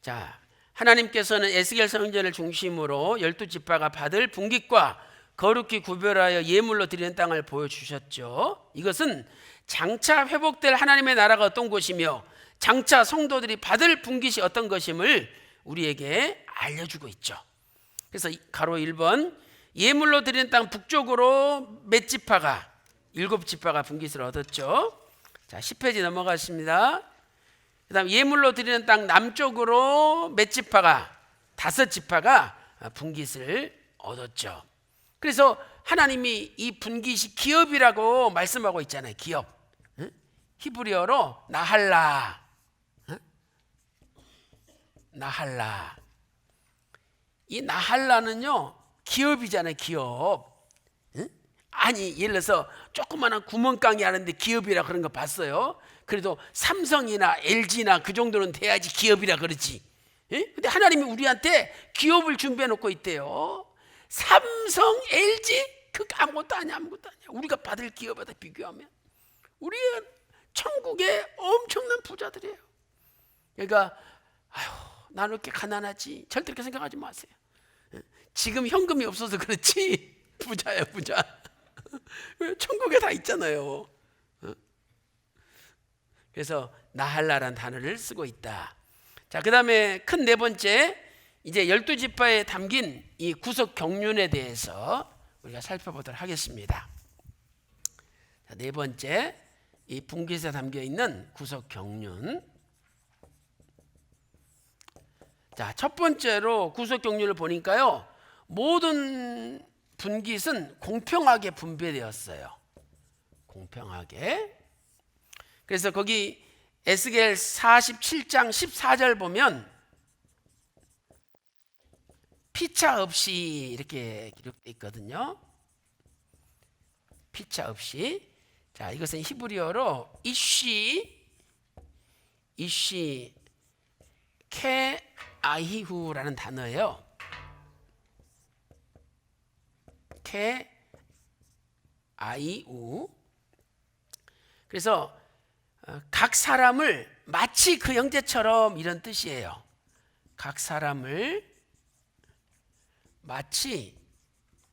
자, 하나님께서는 에스겔 성전을 중심으로 12지파가 받을 분깃과 거룩히 구별하여 예물로 드리는 땅을 보여주셨죠. 이것은 장차 회복될 하나님의 나라가 어떤 곳이며 장차 성도들이 받을 분깃이 어떤 것임을 우리에게 알려주고 있죠. 그래서 가로 1번 예물로 드리는 땅 북쪽으로 몇 지파가 7지파가 분깃을 얻었죠. 자, 10페이지 넘어갔습니다. 그 다음 예물로 드리는 땅 남쪽으로 몇 지파가 5지파가 분깃을 얻었죠. 그래서 하나님이 이 분깃이 기업이라고 말씀하고 있잖아요. 기업. 히브리어로 나할라. 나할라. 이 나할라는요 기업이잖아요. 기업. 아니 예를 들어서 조그마한 구멍가게 하는데 기업이라 그런 거 봤어요? 그래도 삼성이나 LG나 그 정도는 돼야지 기업이라 그러지. 근데 하나님이 우리한테 기업을 준비해 놓고 있대요. 삼성, LG 그거 아무것도 아니야. 아무것도 아니야. 우리가 받을 기업에다 비교하면 우리는 천국의 엄청난 부자들이에요. 그러니까 아휴 나는 이렇게 가난하지 절대 그렇게 생각하지 마세요. 지금 현금이 없어서 그렇지 부자야 부자. 천국에 다 있잖아요. 그래서 나할라라는 단어를 쓰고 있다. 자, 그 다음에 큰 네 번째 이제 12지파에 담긴 이 구속 경륜에 대해서 우리가 살펴보도록 하겠습니다. 자, 네 번째 이 분깃에 담겨 있는 구속 경륜. 자, 첫 번째로 구속 경륜을 보니까요 모든 분깃은 공평하게 분배되었어요. 공평하게. 그래서 거기 에스겔 47장 14절 보면 피차 없이 이렇게 기록되어 있거든요. 피차 없이. 자, 이것은 히브리어로 이쉬 케 아히후라는 단어예요. 케 아이우. 그래서 각 사람을 마치 그 형제처럼 이런 뜻이에요. 각 사람을 마치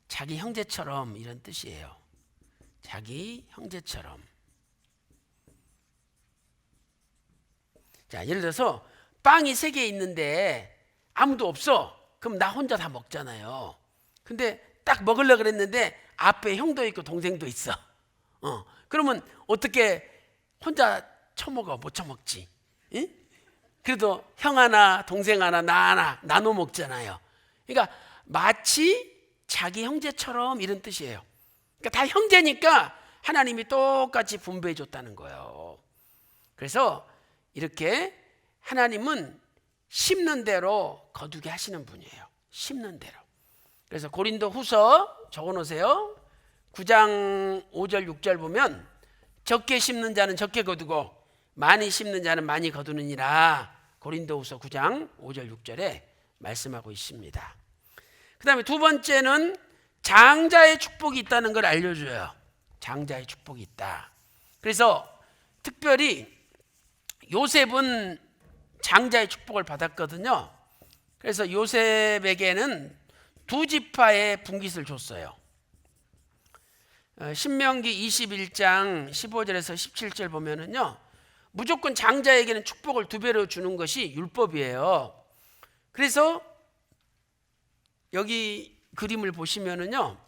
자기 형제처럼 이런 뜻이에요. 자기 형제처럼. 자, 예를 들어서 빵이 3개 있는데 아무도 없어. 그럼 나 혼자 다 먹잖아요. 근데 딱 먹으려고 그랬는데 앞에 형도 있고 동생도 있어. 그러면 어떻게 혼자 처먹어? 못 처먹지. 응? 그래도 형 하나, 동생 하나, 나 하나 나눠 먹잖아요. 그러니까 마치 자기 형제처럼 이런 뜻이에요. 그러니까 다 형제니까 하나님이 똑같이 분배해 줬다는 거예요. 그래서 이렇게 하나님은 심는 대로 거두게 하시는 분이에요. 심는 대로. 그래서 고린도 후서 적어놓으세요. 9장 5절 6절 보면 적게 심는 자는 적게 거두고 많이 심는 자는 많이 거두느니라. 고린도후서 9장 5절 6절에 말씀하고 있습니다. 그 다음에 두 번째는 장자의 축복이 있다는 걸 알려줘요. 장자의 축복이 있다. 그래서 특별히 요셉은 장자의 축복을 받았거든요. 그래서 요셉에게는 2지파의 분깃을 줬어요. 신명기 21장 15절에서 17절 보면은요, 무조건 장자에게는 축복을 2배로 주는 것이 율법이에요. 그래서 여기 그림을 보시면은요,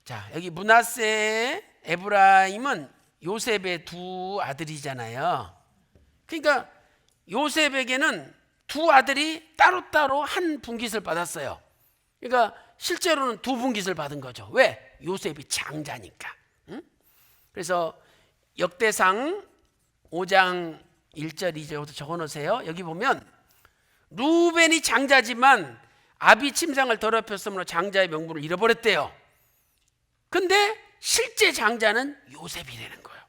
자, 여기 므낫세, 에브라임은 요셉의 2 아들이잖아요. 그러니까 요셉에게는 2 아들이 따로따로 한 분깃을 받았어요. 그러니까 실제로는 2 분깃을 받은 거죠. 왜? 요셉이 장자니까. 응? 그래서 역대상 5장 1절 2절부터 적어놓으세요. 여기 보면 루벤이 장자지만 아비 침상을 더럽혔으므로 장자의 명분을 잃어버렸대요. 근데 실제 장자는 요셉이라는 거예요.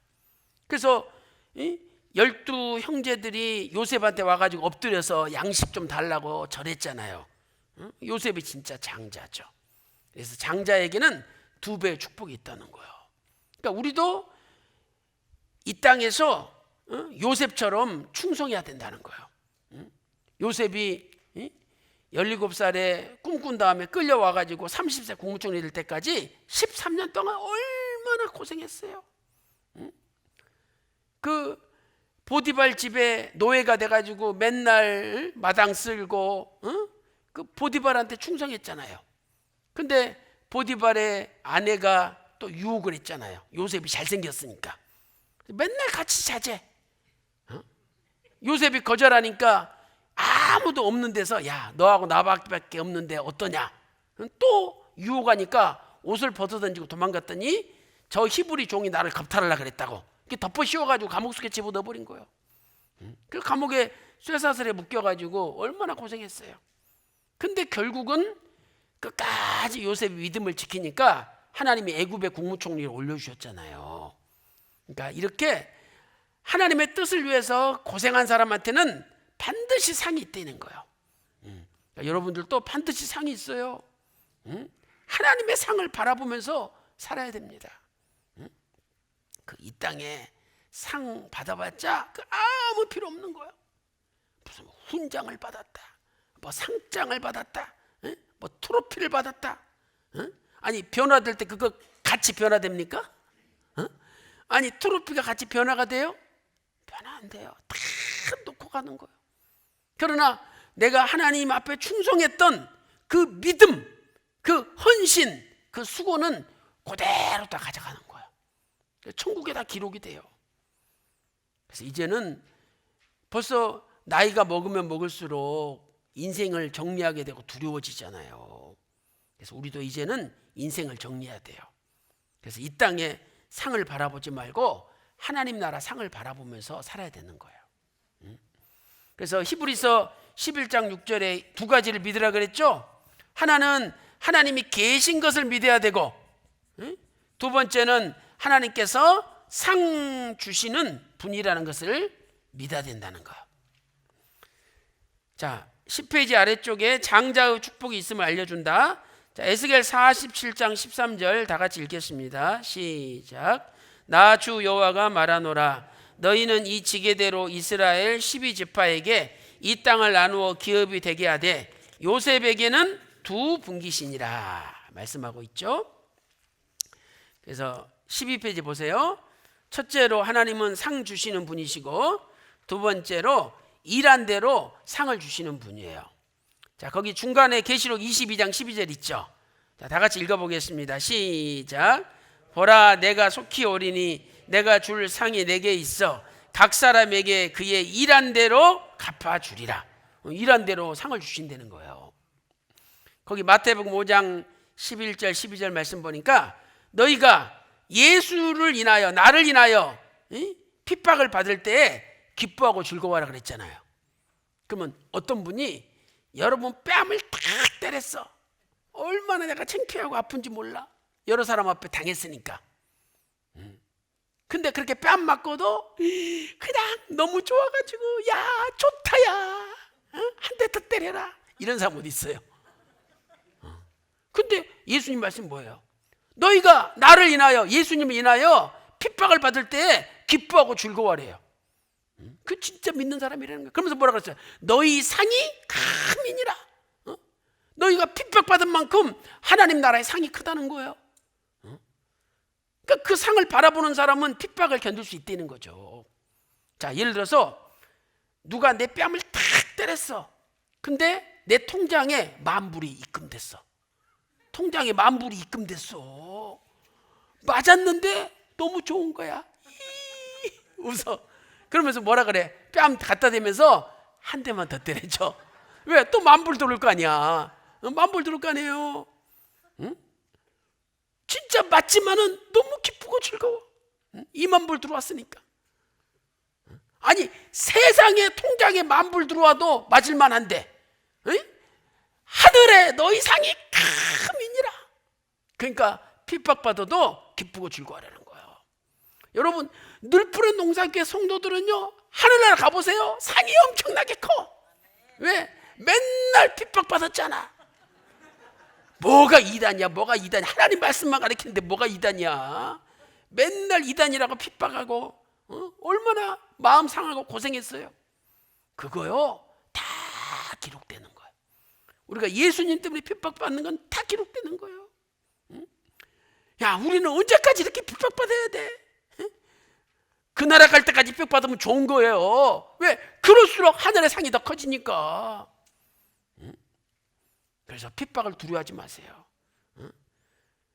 그래서 12 형제들이 요셉한테 와가지고 엎드려서 양식 좀 달라고 절했잖아요. 요셉이 진짜 장자죠. 그래서 장자에게는 2배의 축복이 있다는 거예요. 그러니까 우리도 이 땅에서 요셉처럼 충성해야 된다는 거예요. 요셉이 17살에 꿈꾼 다음에 끌려와가지고 30세 국무총리 될 때까지 13년 동안 얼마나 고생했어요. 그 보디발 집에 노예가 돼가지고 맨날 마당 쓸고 그 보디발한테 충성했잖아요. 근데 보디발의 아내가 또 유혹을 했잖아요. 요셉이 잘생겼으니까 맨날 같이 자재. 요셉이 거절하니까 아무도 없는 데서 야 너하고 나밖에 없는데 어떠냐. 또 유혹하니까 옷을 벗어던지고 도망갔더니 저 히브리 종이 나를 겁탈하려고 그랬다고 이렇게 덮어 씌워가지고 감옥 속에 집어넣어버린 거예요. 그 감옥에 쇠사슬에 묶여가지고 얼마나 고생했어요. 근데 결국은 끝까지 요셉의 믿음을 지키니까 하나님이 애굽의 국무총리를 올려주셨잖아요. 그러니까 이렇게 하나님의 뜻을 위해서 고생한 사람한테는 반드시 상이 있다는 거예요. 그러니까 여러분들도 반드시 상이 있어요. 하나님의 상을 바라보면서 살아야 됩니다. 그 이 땅에 상 받아봤자 그 아무 필요 없는 거야. 무슨 훈장을 받았다, 뭐 상장을 받았다, 뭐 트로피를 받았다. 아니 변화될 때 그거 같이 변화됩니까? 아니 트로피가 같이 변화가 돼요? 변화 안 돼요. 다 놓고 가는 거예요. 그러나 내가 하나님 앞에 충성했던 그 믿음, 그 헌신, 그 수고는 그대로 다 가져가는 거예요. 천국에 다 기록이 돼요. 그래서 이제는 벌써 나이가 먹으면 먹을수록 인생을 정리하게 되고 두려워지잖아요. 그래서 우리도 이제는 인생을 정리해야 돼요. 그래서 이 땅에 상을 바라보지 말고 하나님 나라 상을 바라보면서 살아야 되는 거예요. 그래서 히브리서 11장 6절에 두 가지를 믿으라 그랬죠. 하나는 하나님이 계신 것을 믿어야 되고, 두 번째는 하나님께서 상 주시는 분이라는 것을 믿어야 된다는 거예요. 자, 10페이지 아래쪽에 장자의 축복이 있음을 알려준다. 자, 에스겔 47장 13절 다 같이 읽겠습니다. 시작. 나 주 여호와가 말하노라. 너희는 이 지계대로 이스라엘 12지파에게 이 땅을 나누어 기업이 되게 하되 요셉에게는 두 분기시니라 말씀하고 있죠. 그래서 12페이지 보세요. 첫째로 하나님은 상 주시는 분이시고, 두 번째로 일한 대로 상을 주시는 분이에요. 자, 거기 중간에 계시록 22장 12절 있죠. 자, 다 같이 읽어보겠습니다. 시작. 보라, 내가 속히 오리니 내가 줄 상이 내게 있어 각 사람에게 그의 일한 대로 갚아주리라. 일한 대로 상을 주신다는 거예요. 거기 마태복음 5장 11절 12절 말씀 보니까 너희가 예수를 인하여 나를 인하여 핍박을 받을 때에 기뻐하고 즐거워하라 그랬잖아요. 그러면 어떤 분이 여러분 뺨을 탁 때렸어. 얼마나 내가 창피하고 아픈지 몰라. 여러 사람 앞에 당했으니까. 근데 그렇게 뺨 맞고도 그냥 너무 좋아가지고 야 좋다 야 한 대 더 때려라 이런 사람 어디 있어요? 근데 예수님 말씀 뭐예요? 너희가 나를 인하여 예수님을 인하여 핍박을 받을 때 기뻐하고 즐거워하래요. 그 진짜 믿는 사람이라는 거예요. 그러면서 뭐라 그랬어요? 너희 상이 크민이라. 너희가 핍박받은 만큼 하나님 나라의 상이 크다는 거예요. 그러니까 그 상을 바라보는 사람은 핍박을 견딜 수 있다는 거죠. 자, 예를 들어서 누가 내 뺨을 탁 때렸어. 근데 내 통장에 10,000불이 입금됐어. 통장에 10,000불이 입금됐어. 맞았는데 너무 좋은 거야. 웃어. 그러면서 뭐라 그래? 뺨 갖다 대면서 한 대만 더 때려줘. 왜? 또 10,000불 들어올 거 아니야. 10,000불 들어올 거 아니에요. 응? 진짜 맞지만은 너무 기쁘고 즐거워. 20,000불 들어왔으니까. 아니 세상에 통장에 10,000불 들어와도 맞을만 한데 하늘에 너희 상이 크민이라. 그러니까 핍박받아도 기쁘고 즐거워하라는 거예요. 여러분 늘푸른 농산교회 성도들은요 하늘나라 가보세요. 상이 엄청나게 커. 왜? 맨날 핍박받았잖아. 뭐가 이단이야 뭐가 이단이야. 하나님 말씀만 가르치는데 뭐가 이단이야. 맨날 이단이라고 핍박하고 얼마나 마음 상하고 고생했어요. 그거요 다 기록되는 거예요. 우리가 예수님 때문에 핍박받는 건 다 기록되는 거예요. 야, 우리는 언제까지 이렇게 핍박받아야 돼? 그 나라 갈 때까지 핍박받으면 좋은 거예요. 왜? 그럴수록 하늘의 상이 더 커지니까. 그래서 핍박을 두려워하지 마세요.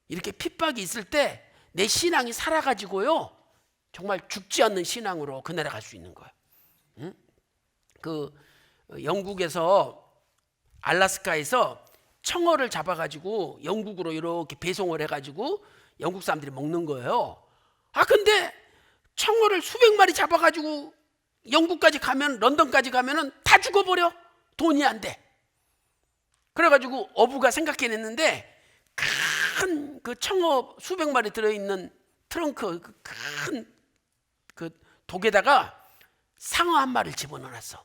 이렇게 핍박이 있을 때 내 신앙이 살아가지고요, 정말 죽지 않는 신앙으로 그 나라 갈 수 있는 거예요. 그 영국에서 알라스카에서 청어를 잡아가지고 영국으로 이렇게 배송을 해가지고 영국 사람들이 먹는 거예요. 근데 청어를 수백 마리 잡아가지고 영국까지 가면, 런던까지 가면은 다 죽어버려. 돈이 안 돼. 그래가지고 어부가 생각해냈는데 큰 그 청어 수백 마리 들어있는 트렁크, 큰 그 독에다가 상어 한 마리를 집어넣어놨어.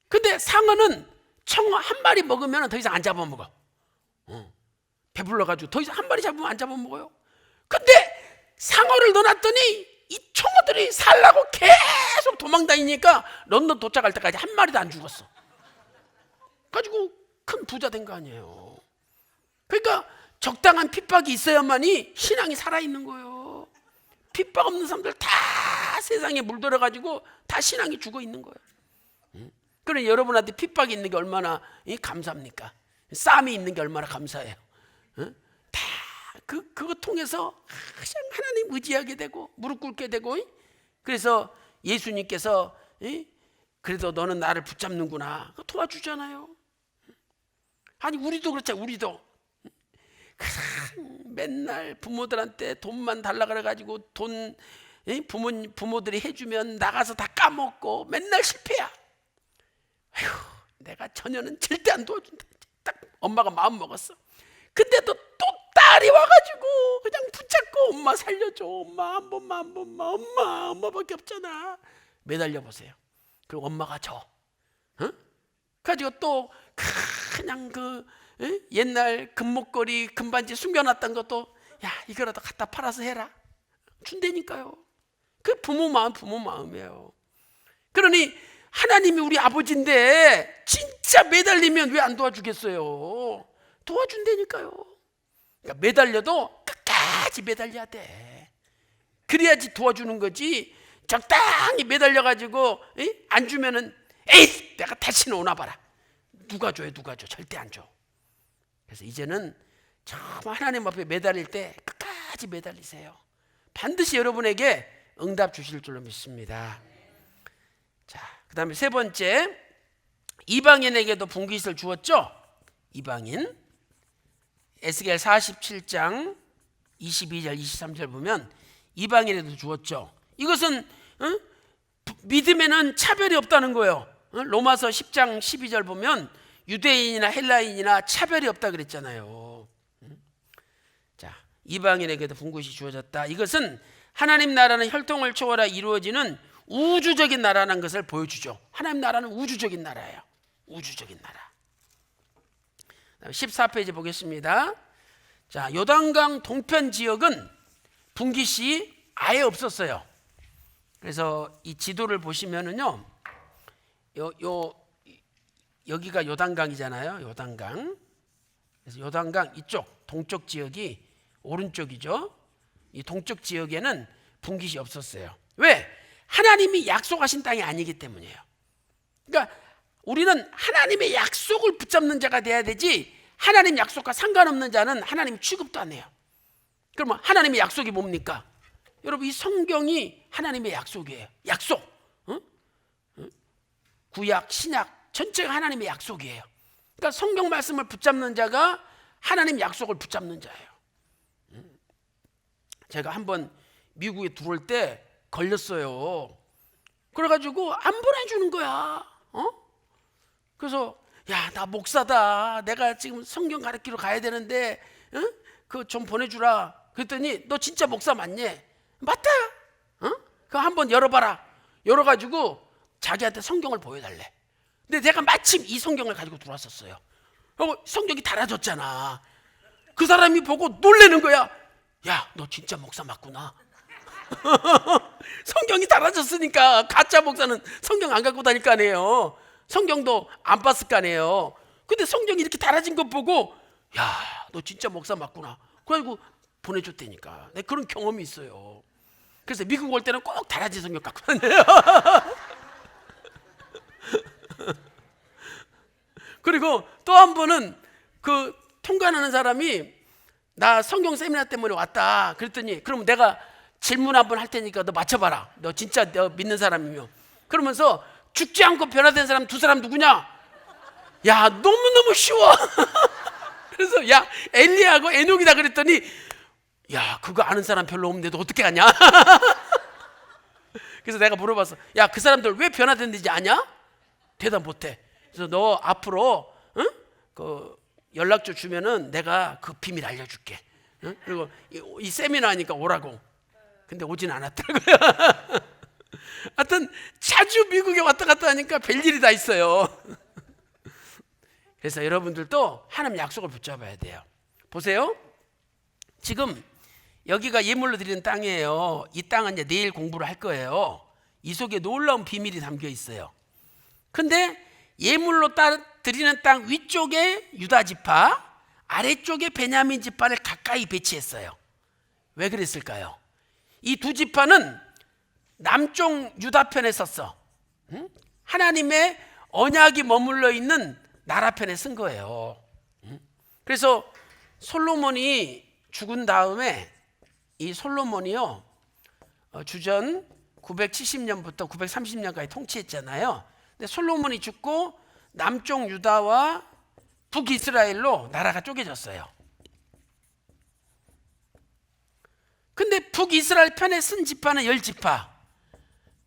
근데 상어는 청어 한 마리 먹으면 더 이상 안 잡아먹어. 배불러가지고 더 이상 한 마리 잡으면 안 잡아먹어요. 근데 상어를 넣어놨더니 이 청어들이 살라고 계속 도망다니니까 런던 도착할 때까지 한 마리도 안 죽었어. 가지고 큰 부자 된 거 아니에요. 그러니까 적당한 핍박이 있어야만이 신앙이 살아있는 거예요. 핍박 없는 사람들 다 세상에 물들어가지고 다 신앙이 죽어 있는 거예요. 그래, 여러분한테 핍박이 있는 게 얼마나 감사합니까? 쌈이 있는 게 얼마나 감사해요. 다 그거 통해서 그냥 하나님 의지하게 되고 무릎 꿇게 되고. 그래서 예수님께서 그래도 너는 나를 붙잡는구나 도와주잖아요. 아니, 우리도 그렇잖아요. 우리도 맨날 부모들한테 돈만 달라 그래가지고 돈 부모들이 해주면 나가서 다 까먹고 맨날 실패야. 아휴, 내가 전혀는 절대 안 도와준다. 딱 엄마가 마음 먹었어. 근데도 또 딸이 와가지고 그냥 붙잡고 엄마 살려줘, 엄마 한 번만, 엄마밖에 없잖아. 매달려 보세요. 그리고 엄마가 줘. 가지고 또 그냥 옛날 금목걸이, 금반지 숨겨놨던 것도 야, 이거라도 갖다 팔아서 해라. 준다니까요. 그 부모 마음이에요. 그러니 하나님이 우리 아버지인데 진짜 매달리면 왜 안 도와주겠어요? 도와준다니까요. 그러니까 매달려도 끝까지 매달려야 돼. 그래야지 도와주는 거지. 적당히 매달려가지고 안 주면은 에이, 내가 다시는 오나 봐라. 누가 줘요? 절대 안 줘. 그래서 이제는 정말 하나님 앞에 매달릴 때 끝까지 매달리세요. 반드시 여러분에게 응답 주실 줄로 믿습니다. 자, 그 다음에 세 번째, 이방인에게도 분깃을 주었죠. 이방인, 에스겔 47장 22절 23절 보면 이방인에도 주었죠. 이것은 믿음에는 차별이 없다는 거예요. 로마서 10장 12절 보면 유대인이나 헬라인이나 차별이 없다 그랬잖아요. 자, 이방인에게도 분깃이 주어졌다. 이것은 하나님 나라는 혈통을 초월해 이루어지는 우주적인 나라라는 것을 보여주죠. 하나님 나라는 우주적인 나라예요. 우주적인 나라. 14페이지 보겠습니다. 자, 요단강 동편 지역은 분깃이 아예 없었어요. 그래서 이 지도를 보시면은요, 여기가 요단강이잖아요. 요단강. 그래서 요단강 이쪽 동쪽 지역이 오른쪽이죠. 이 동쪽 지역에는 분깃이 없었어요. 왜? 하나님이 약속하신 땅이 아니기 때문이에요. 그러니까 우리는 하나님의 약속을 붙잡는 자가 돼야 되지, 하나님 약속과 상관없는 자는 하나님 취급도 안 해요. 그러면 하나님의 약속이 뭡니까? 여러분, 이 성경이 하나님의 약속이에요. 약속. 구약, 신약 전체가 하나님의 약속이에요. 그러니까 성경 말씀을 붙잡는 자가 하나님 약속을 붙잡는 자예요. 제가 한번 미국에 들어올 때 걸렸어요. 그래가지고 안 보내주는 거야. 그래서 야, 나 목사다. 내가 지금 성경 가르치러 가야 되는데 그거 좀 보내주라. 그랬더니 너 진짜 목사 맞니? 맞다. 그거 한번 열어봐라. 열어가지고 자기한테 성경을 보여달래. 근데 내가 마침 이 성경을 가지고 들어왔었어요. 성경이 달아졌잖아. 그 사람이 보고 놀라는 거야. 야, 너 진짜 목사 맞구나. 성경이 달아졌으니까 가짜 목사는 성경 안 갖고 다닐 거 아니에요. 성경도 안 봤을 거 아니에요. 근데 성경이 이렇게 달아진 것 보고 야, 너 진짜 목사 맞구나. 그래가지고 보내줬다니까. 내가 그런 경험이 있어요. 그래서 미국 올 때는 꼭 달아진 성경 갖고 왔네요. 그리고 또 한 번은 그 통관하는 사람이 나 성경 세미나 때문에 왔다 그랬더니 그럼 내가 질문 한번 할 테니까 너 맞춰봐라. 너 진짜 너 믿는 사람이며. 그러면서 죽지 않고 변화된 사람 두 사람 누구냐? 야, 너무너무 쉬워. 그래서 야, 엘리야하고 에녹이다 그랬더니 야, 그거 아는 사람 별로 없는데 너 어떻게 아냐? 그래서 내가 물어봤어. 야, 그 사람들 왜 변화됐는지 아냐? 대답 못해. 그래서 너 앞으로 응? 그 연락처 주면은 내가 그 비밀 알려줄게. 응? 그리고 이 세미나 하니까 오라고. 근데 오진 않았더라고요. 하여튼 자주 미국에 왔다 갔다 하니까 별일이 다 있어요. 그래서 여러분들도 하나님 약속을 붙잡아야 돼요. 보세요. 지금 여기가 예물로 드리는 땅이에요. 이 땅은 이제 내일 공부를 할 거예요. 이 속에 놀라운 비밀이 담겨 있어요. 근데 예물로 드리는 땅 위쪽에 유다 지파, 아래쪽에 베냐민 지파를 가까이 배치했어요. 왜 그랬을까요? 이 두 지파는 남쪽 유다 편에 섰어. 응? 하나님의 언약이 머물러 있는 나라 편에 쓴 거예요. 응? 그래서 솔로몬이 죽은 다음에 이 솔로몬이요 주전 970년부터 930년까지 통치했잖아요. 근데 솔로몬이 죽고 남쪽 유다와 북이스라엘로 나라가 쪼개졌어요. 근데 북이스라엘 편에 쓴 지파는 10지파,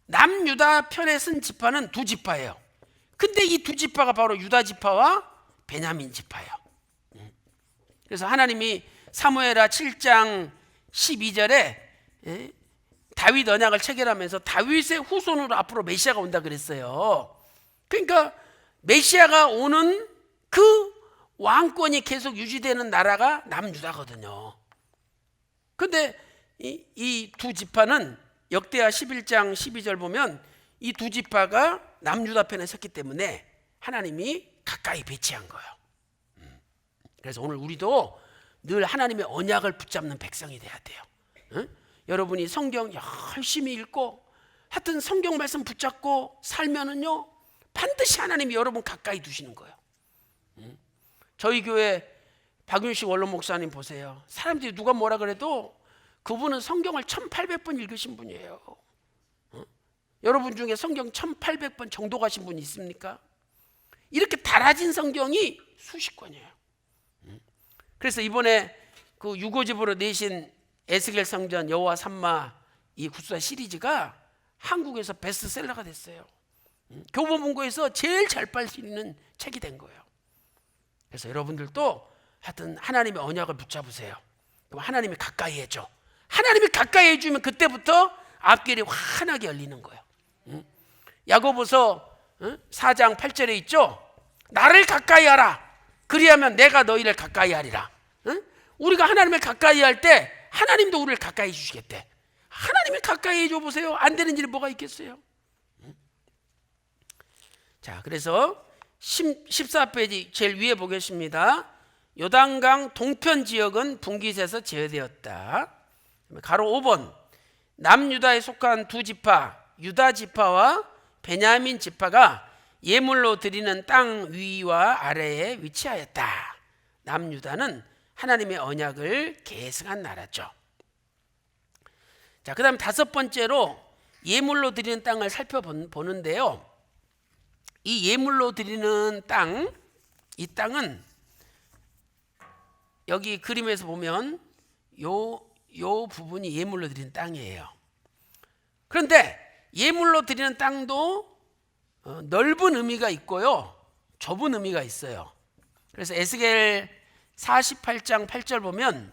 남유다 편에 쓴 지파는 2지파예요. 근데 이 2지파가 바로 유다 지파와 베냐민 지파예요. 그래서 하나님이 사무엘하 7장 12절에 다윗 언약을 체결하면서 다윗의 후손으로 앞으로 메시아가 온다 그랬어요. 그러니까 메시아가 오는 그 왕권이 계속 유지되는 나라가 남유다거든요. 근데 이 두 지파는 역대하 11장 12절 보면 이 두 지파가 남유다 편에 섰기 때문에 하나님이 가까이 배치한 거예요. 그래서 오늘 우리도 늘 하나님의 언약을 붙잡는 백성이 돼야 돼요. 응? 여러분이 성경 열심히 읽고 하여튼 성경 말씀 붙잡고 살면은요 반드시 하나님이 여러분 가까이 두시는 거예요. 저희 교회 박윤식 원로 목사님 보세요. 사람들이 누가 뭐라 그래도 그분은 성경을 1800번 읽으신 분이에요. 여러분 중에 성경 1800번 정도 가신 분 있습니까? 이렇게 달아진 성경이 수십 권이에요. 그래서 이번에 그 6호집으로 내신 에스겔 성전 여호와 삼마 이 구수사 시리즈가 한국에서 베스트셀러가 됐어요. 교보문고에서 제일 잘 팔리는 책이 된 거예요. 그래서 여러분들도 하여튼 하나님의 언약을 붙잡으세요. 그럼 하나님이 가까이 해줘. 하나님이 가까이 해주면 그때부터 앞길이 환하게 열리는 거예요. 야고보서 4장 8절에 있죠. 나를 가까이 하라. 그리하면 내가 너희를 가까이 하리라. 우리가 하나님을 가까이 할 때 하나님도 우리를 가까이 해주시겠대. 하나님을 가까이 해줘 보세요. 안 되는 일이 뭐가 있겠어요? 자, 그래서 14페이지 제일 위에 보겠습니다. 요단강 동편 지역은 분깃에서 제외되었다. 가로 5번 남유다에 속한 두 지파 유다 지파와 베냐민 지파가 예물로 드리는 땅 위와 아래에 위치하였다. 남유다는 하나님의 언약을 계승한 나라죠. 자, 그 다음 5번째로 예물로 드리는 땅을 살펴보는데요. 이 예물로 드리는 땅, 이 땅은 여기 그림에서 보면 요 부분이 예물로 드리는 땅이에요. 그런데 예물로 드리는 땅도 넓은 의미가 있고요, 좁은 의미가 있어요. 그래서 에스겔 48장 8절 보면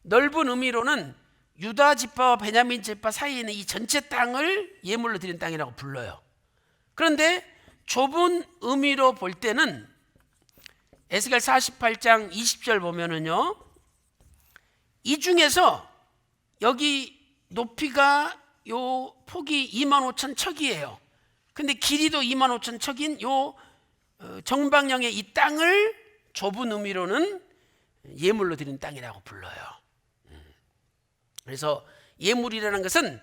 넓은 의미로는 유다 지파와 베냐민 지파 사이에 있는 이 전체 땅을 예물로 드리는 땅이라고 불러요. 그런데 좁은 의미로 볼 때는 에스겔 48장 20절 보면은요, 이 중에서 여기 높이가 요 폭이 25,000 척이에요. 근데 길이도 25,000 척인 요 정방령의 이 땅을 좁은 의미로는 예물로 드리는 땅이라고 불러요. 그래서 예물이라는 것은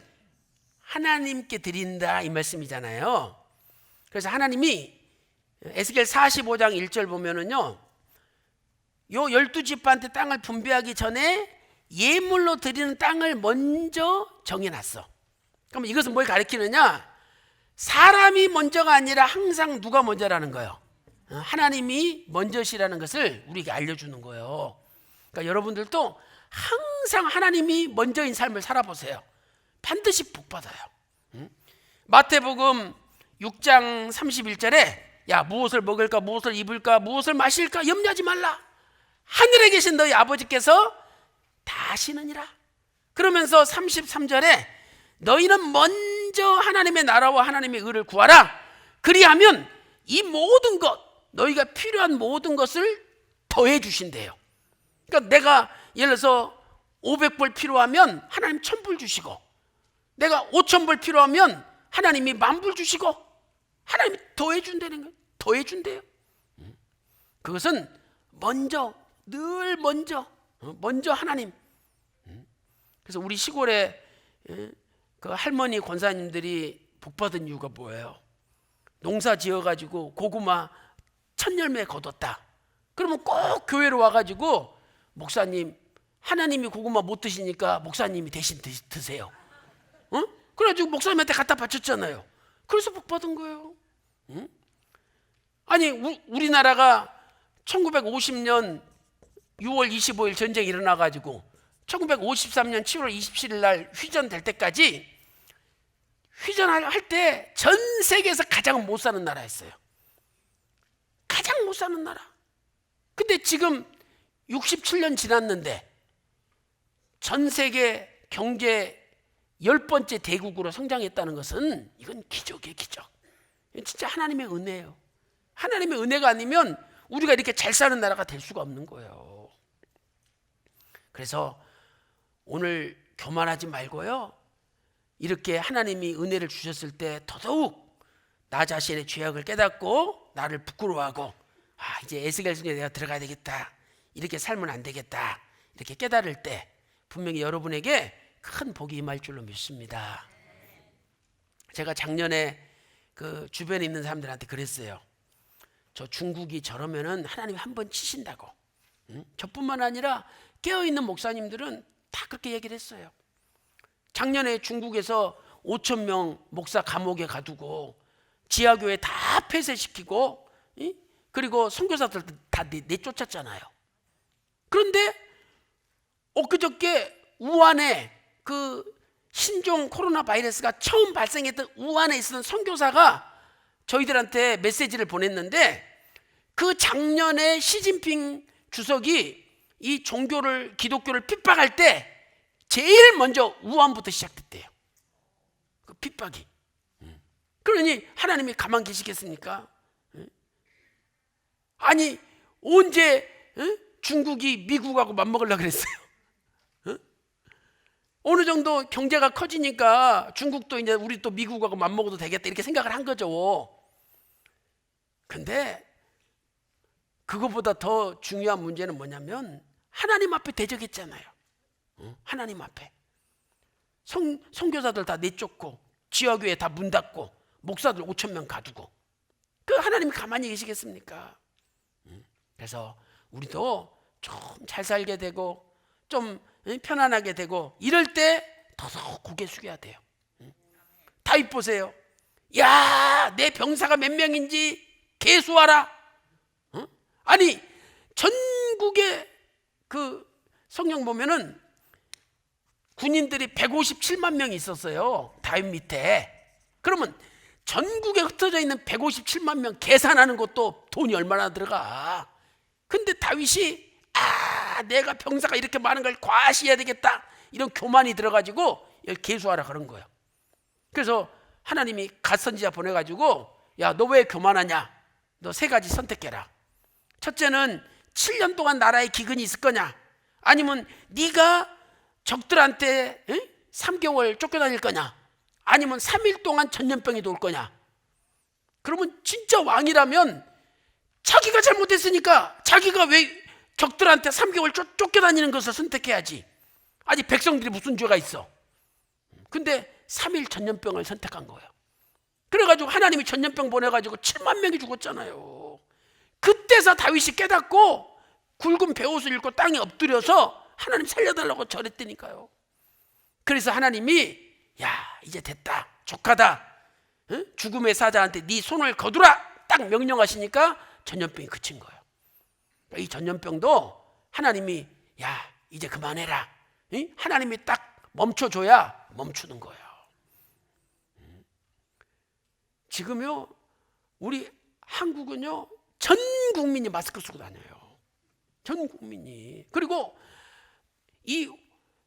하나님께 드린다 이 말씀이잖아요. 그래서 하나님이 에스겔 45장 1절 보면은요, 요 12지파한테 땅을 분배하기 전에 예물로 드리는 땅을 먼저 정해놨어. 그럼 이것은 뭘 가리키느냐? 사람이 먼저가 아니라 항상 누가 먼저라는 거예요. 하나님이 먼저시라는 것을 우리에게 알려주는 거예요. 그러니까 여러분들도 항상 하나님이 먼저인 삶을 살아보세요. 반드시 복받아요. 마태복음 6장 31절에 야, 무엇을 먹을까, 무엇을 입을까, 무엇을 마실까 염려하지 말라. 하늘에 계신 너희 아버지께서 다 하시느니라. 그러면서 33절에 너희는 먼저 하나님의 나라와 하나님의 의를 구하라. 그리하면 이 모든 것, 너희가 필요한 모든 것을 더해 주신대요. 그러니까 내가 예를 들어서 500불 필요하면 하나님 1000불 주시고, 내가 5000불 필요하면 하나님이 10,000불 주시고, 하나님이 더해 준다는 거예요. 더해 준대요. 그것은 먼저, 늘 먼저 하나님. 그래서 우리 시골에 그 할머니 권사님들이 복받은 이유가 뭐예요? 농사 지어가지고 고구마 1000열매 거뒀다. 그러면 꼭 교회로 와가지고 목사님, 하나님이 고구마 못 드시니까 목사님이 대신 드세요. 그래가지고 목사님한테 갖다 바쳤잖아요. 그래서 복받은 거예요. 아니, 우리나라가 1950년 6월 25일 전쟁이 일어나가지고 1953년 7월 27일 날 휘전될 때까지, 휘전할 때 전 세계에서 가장 못 사는 나라였어요. 가장 못 사는 나라. 근데 지금 67년 지났는데 전 세계 경제 10번째 대국으로 성장했다는 것은 이건 기적이에요, 기적. 진짜 하나님의 은혜예요. 하나님의 은혜가 아니면 우리가 이렇게 잘 사는 나라가 될 수가 없는 거예요. 그래서 오늘 교만하지 말고요, 이렇게 하나님이 은혜를 주셨을 때 더더욱 나 자신의 죄악을 깨닫고 나를 부끄러워하고, 이제 에스겔 성경에 내가 들어가야 되겠다, 이렇게 살면 안 되겠다, 이렇게 깨달을 때 분명히 여러분에게 큰 복이 임할 줄로 믿습니다. 제가 작년에 그 주변에 있는 사람들한테 그랬어요. 저 중국이 저러면은 하나님이 한번 치신다고. 저뿐만 아니라 깨어있는 목사님들은 다 그렇게 얘기를 했어요. 작년에 중국에서 5,000명 목사 감옥에 가두고 지하교회 다 폐쇄시키고, 그리고 선교사들 다 내쫓았잖아요. 그런데 엊그저께 우한에 그 신종 코로나 바이러스가 처음 발생했던 우한에 있었던 선교사가 저희들한테 메시지를 보냈는데, 그 작년에 시진핑 주석이 이 종교를, 기독교를 핍박할 때 제일 먼저 우한부터 시작됐대요. 그 핍박이. 그러니 하나님이 가만 계시겠습니까? 아니, 언제 중국이 미국하고 맞먹으려고 그랬어요? 어느 정도 경제가 커지니까 중국도 이제 우리 또 미국하고 맞먹어도 되겠다, 이렇게 생각을 한 거죠. 근데 그것보다 더 중요한 문제는 뭐냐면 하나님 앞에 대적했잖아요. 하나님 앞에 선교사들 다 내쫓고 지하교회 다 문 닫고 목사들 5,000명 가두고, 그 하나님이 가만히 계시겠습니까? 그래서 우리도 좀 잘 살게 되고 좀 편안하게 되고 이럴 때 더더욱 고개 숙여야 돼요. 다윗 보세요. 야, 내 병사가 몇 명인지 계수하라. 아니, 전국에 그 성경 보면은 군인들이 157만 명이 있었어요, 다윗 밑에. 그러면 전국에 흩어져 있는 157만 명 계산하는 것도 돈이 얼마나 들어가. 근데 다윗이 내가 병사가 이렇게 많은 걸 과시해야 되겠다, 이런 교만이 들어가지고 계수하라 그런 거예요. 그래서 하나님이 갓선지자 보내가지고, 야, 너 왜 교만하냐? 너 3가지 선택해라. 첫째는 7년 동안 나라에 기근이 있을 거냐? 아니면 네가 적들한테 3개월 쫓겨다닐 거냐? 아니면 3일 동안 전염병이 돌 거냐? 그러면 진짜 왕이라면 자기가 잘못했으니까 자기가 왜 적들한테 3개월 쫓겨다니는 것을 선택해야지. 아니 백성들이 무슨 죄가 있어. 근데 3일 전염병을 선택한 거예요. 그래가지고 하나님이 전염병 보내가지고 7만 명이 죽었잖아요. 그때서 다윗이 깨닫고 굵은 베옷을 입고 땅에 엎드려서 하나님 살려달라고 절했다니까요. 그래서 하나님이 야 이제 됐다, 족하다, 응? 죽음의 사자한테 네 손을 거두라 딱 명령하시니까 전염병이 그친 거예요. 이 전염병도 하나님이 야 이제 그만해라, 응? 하나님이 딱 멈춰줘야 멈추는 거예요. 지금요 우리 한국은요 전 국민이 마스크 쓰고 다녀요. 전 국민이. 그리고 이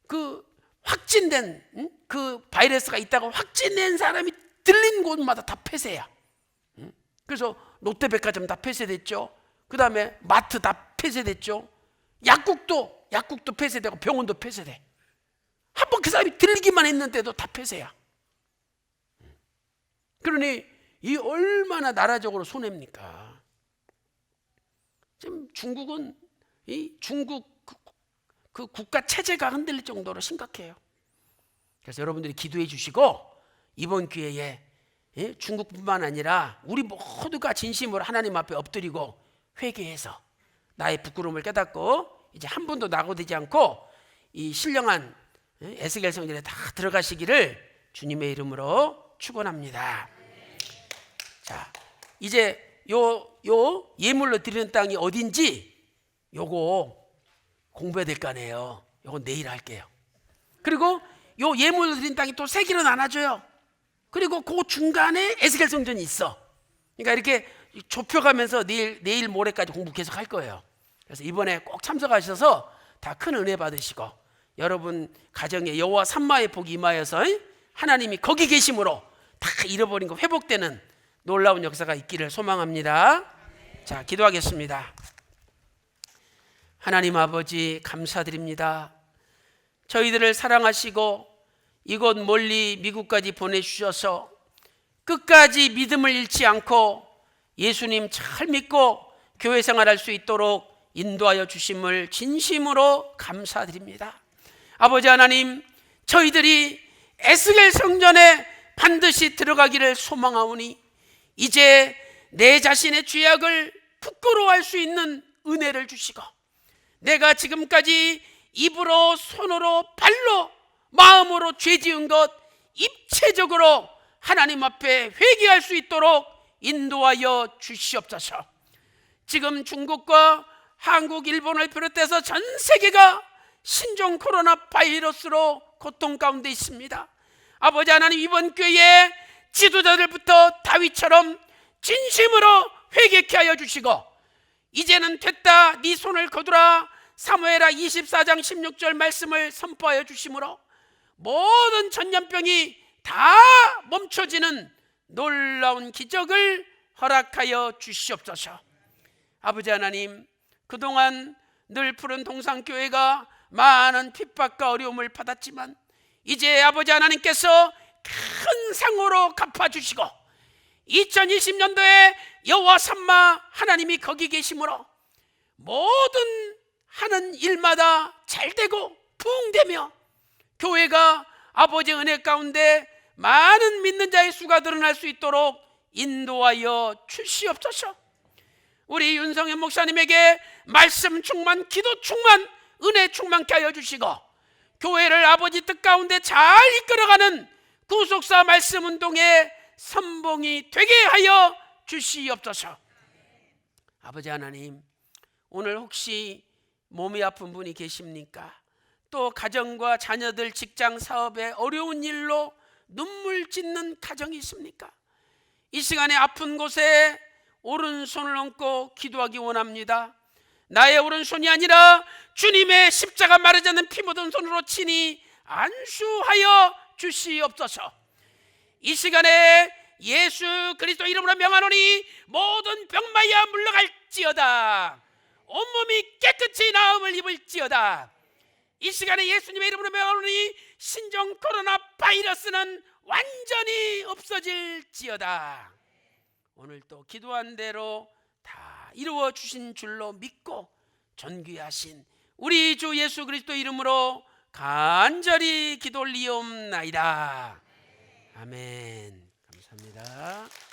그 확진된 그 바이러스가 있다고 확진된 사람이 들린 곳마다 다 폐쇄야. 그래서 롯데백화점 다 폐쇄됐죠. 그 다음에 마트 다 폐쇄됐죠. 약국도 폐쇄되고 병원도 폐쇄돼. 한번 그 사람이 들리기만 했는데도 다 폐쇄야. 그러니 이 얼마나 나라적으로 손해입니까? 지금 중국은 이 중국 그 국가 체제가 흔들릴 정도로 심각해요. 그래서 여러분들이 기도해 주시고 이번 기회에 중국뿐만 아니라 우리 모두가 진심으로 하나님 앞에 엎드리고 회개해서 나의 부끄러움을 깨닫고 이제 한 번도 낙오되지 않고 이 신령한 에스겔 성전에 다 들어가시기를 주님의 이름으로 축원합니다. 자, 이제 요 예물로 드리는 땅이 어딘지 요거 공부해야 될 거 아니에요. 요건 내일 할게요. 그리고 요 예물로 드린 땅이 또 3개로 나눠져요. 그리고 그 중간에 에스겔 성전이 있어. 그러니까 이렇게 좁혀가면서 내일 모레까지 공부 계속 할 거예요. 그래서 이번에 꼭 참석하셔서 다 큰 은혜 받으시고 여러분 가정에 여호와 삼마의 복이 임하여서 하나님이 거기 계심으로 다 잃어버린 거 회복되는 놀라운 역사가 있기를 소망합니다. 자, 기도하겠습니다. 하나님 아버지 감사드립니다. 저희들을 사랑하시고 이곳 멀리 미국까지 보내주셔서 끝까지 믿음을 잃지 않고 예수님 잘 믿고 교회 생활할 수 있도록 인도하여 주심을 진심으로 감사드립니다. 아버지 하나님, 저희들이 에스겔 성전에 반드시 들어가기를 소망하오니 이제 내 자신의 죄악을 부끄러워할 수 있는 은혜를 주시고 내가 지금까지 입으로 손으로 발로 마음으로 죄 지은 것 입체적으로 하나님 앞에 회개할 수 있도록 인도하여 주시옵소서. 지금 중국과 한국, 일본을 비롯해서 전 세계가 신종 코로나 바이러스로 고통 가운데 있습니다. 아버지 하나님, 이번 기회에 지도자들부터 다윗처럼 진심으로 회개케 하여 주시고 이제는 됐다, 네 손을 거두라, 사무엘하 24장 16절 말씀을 선포하여 주심으로 모든 전염병이 다 멈춰지는 놀라운 기적을 허락하여 주시옵소서. 아버지 하나님, 그동안 늘 푸른 동산교회가 많은 핍박과 어려움을 받았지만 이제 아버지 하나님께서 큰 상으로 갚아주시고 2020년도에 여호와 삼마 하나님이 거기 계심으로 모든 하는 일마다 잘되고 부흥되며 교회가 아버지 은혜 가운데 많은 믿는 자의 수가 드러날 수 있도록 인도하여 주시옵소서. 우리 윤성현 목사님에게 말씀 충만, 기도 충만, 은혜 충만케 하여 주시고 교회를 아버지 뜻 가운데 잘 이끌어가는 구속사 말씀 운동의 선봉이 되게 하여 주시옵소서. 아버지 하나님, 오늘 혹시 몸이 아픈 분이 계십니까? 또 가정과 자녀들, 직장, 사업에 어려운 일로 눈물 짓는 가정이 있습니까? 이 시간에 아픈 곳에 오른손을 얹고 기도하기 원합니다. 나의 오른손이 아니라 주님의 십자가 마르지 않는 피 묻은 손으로 친히 안수하여 주시옵소서. 이 시간에 예수 그리스도 이름으로 명하노니 모든 병마야 물러갈지어다. 온몸이 깨끗이 나음을 입을지어다. 이 시간에 예수님의 이름으로 명하노니 신종 코로나 바이러스는 완전히 없어질지어다. 오늘 또 기도한 대로 다 이루어 주신 줄로 믿고 존귀하신 우리 주 예수 그리스도 이름으로 간절히 기도 올리옵나이다. 아멘. 감사합니다.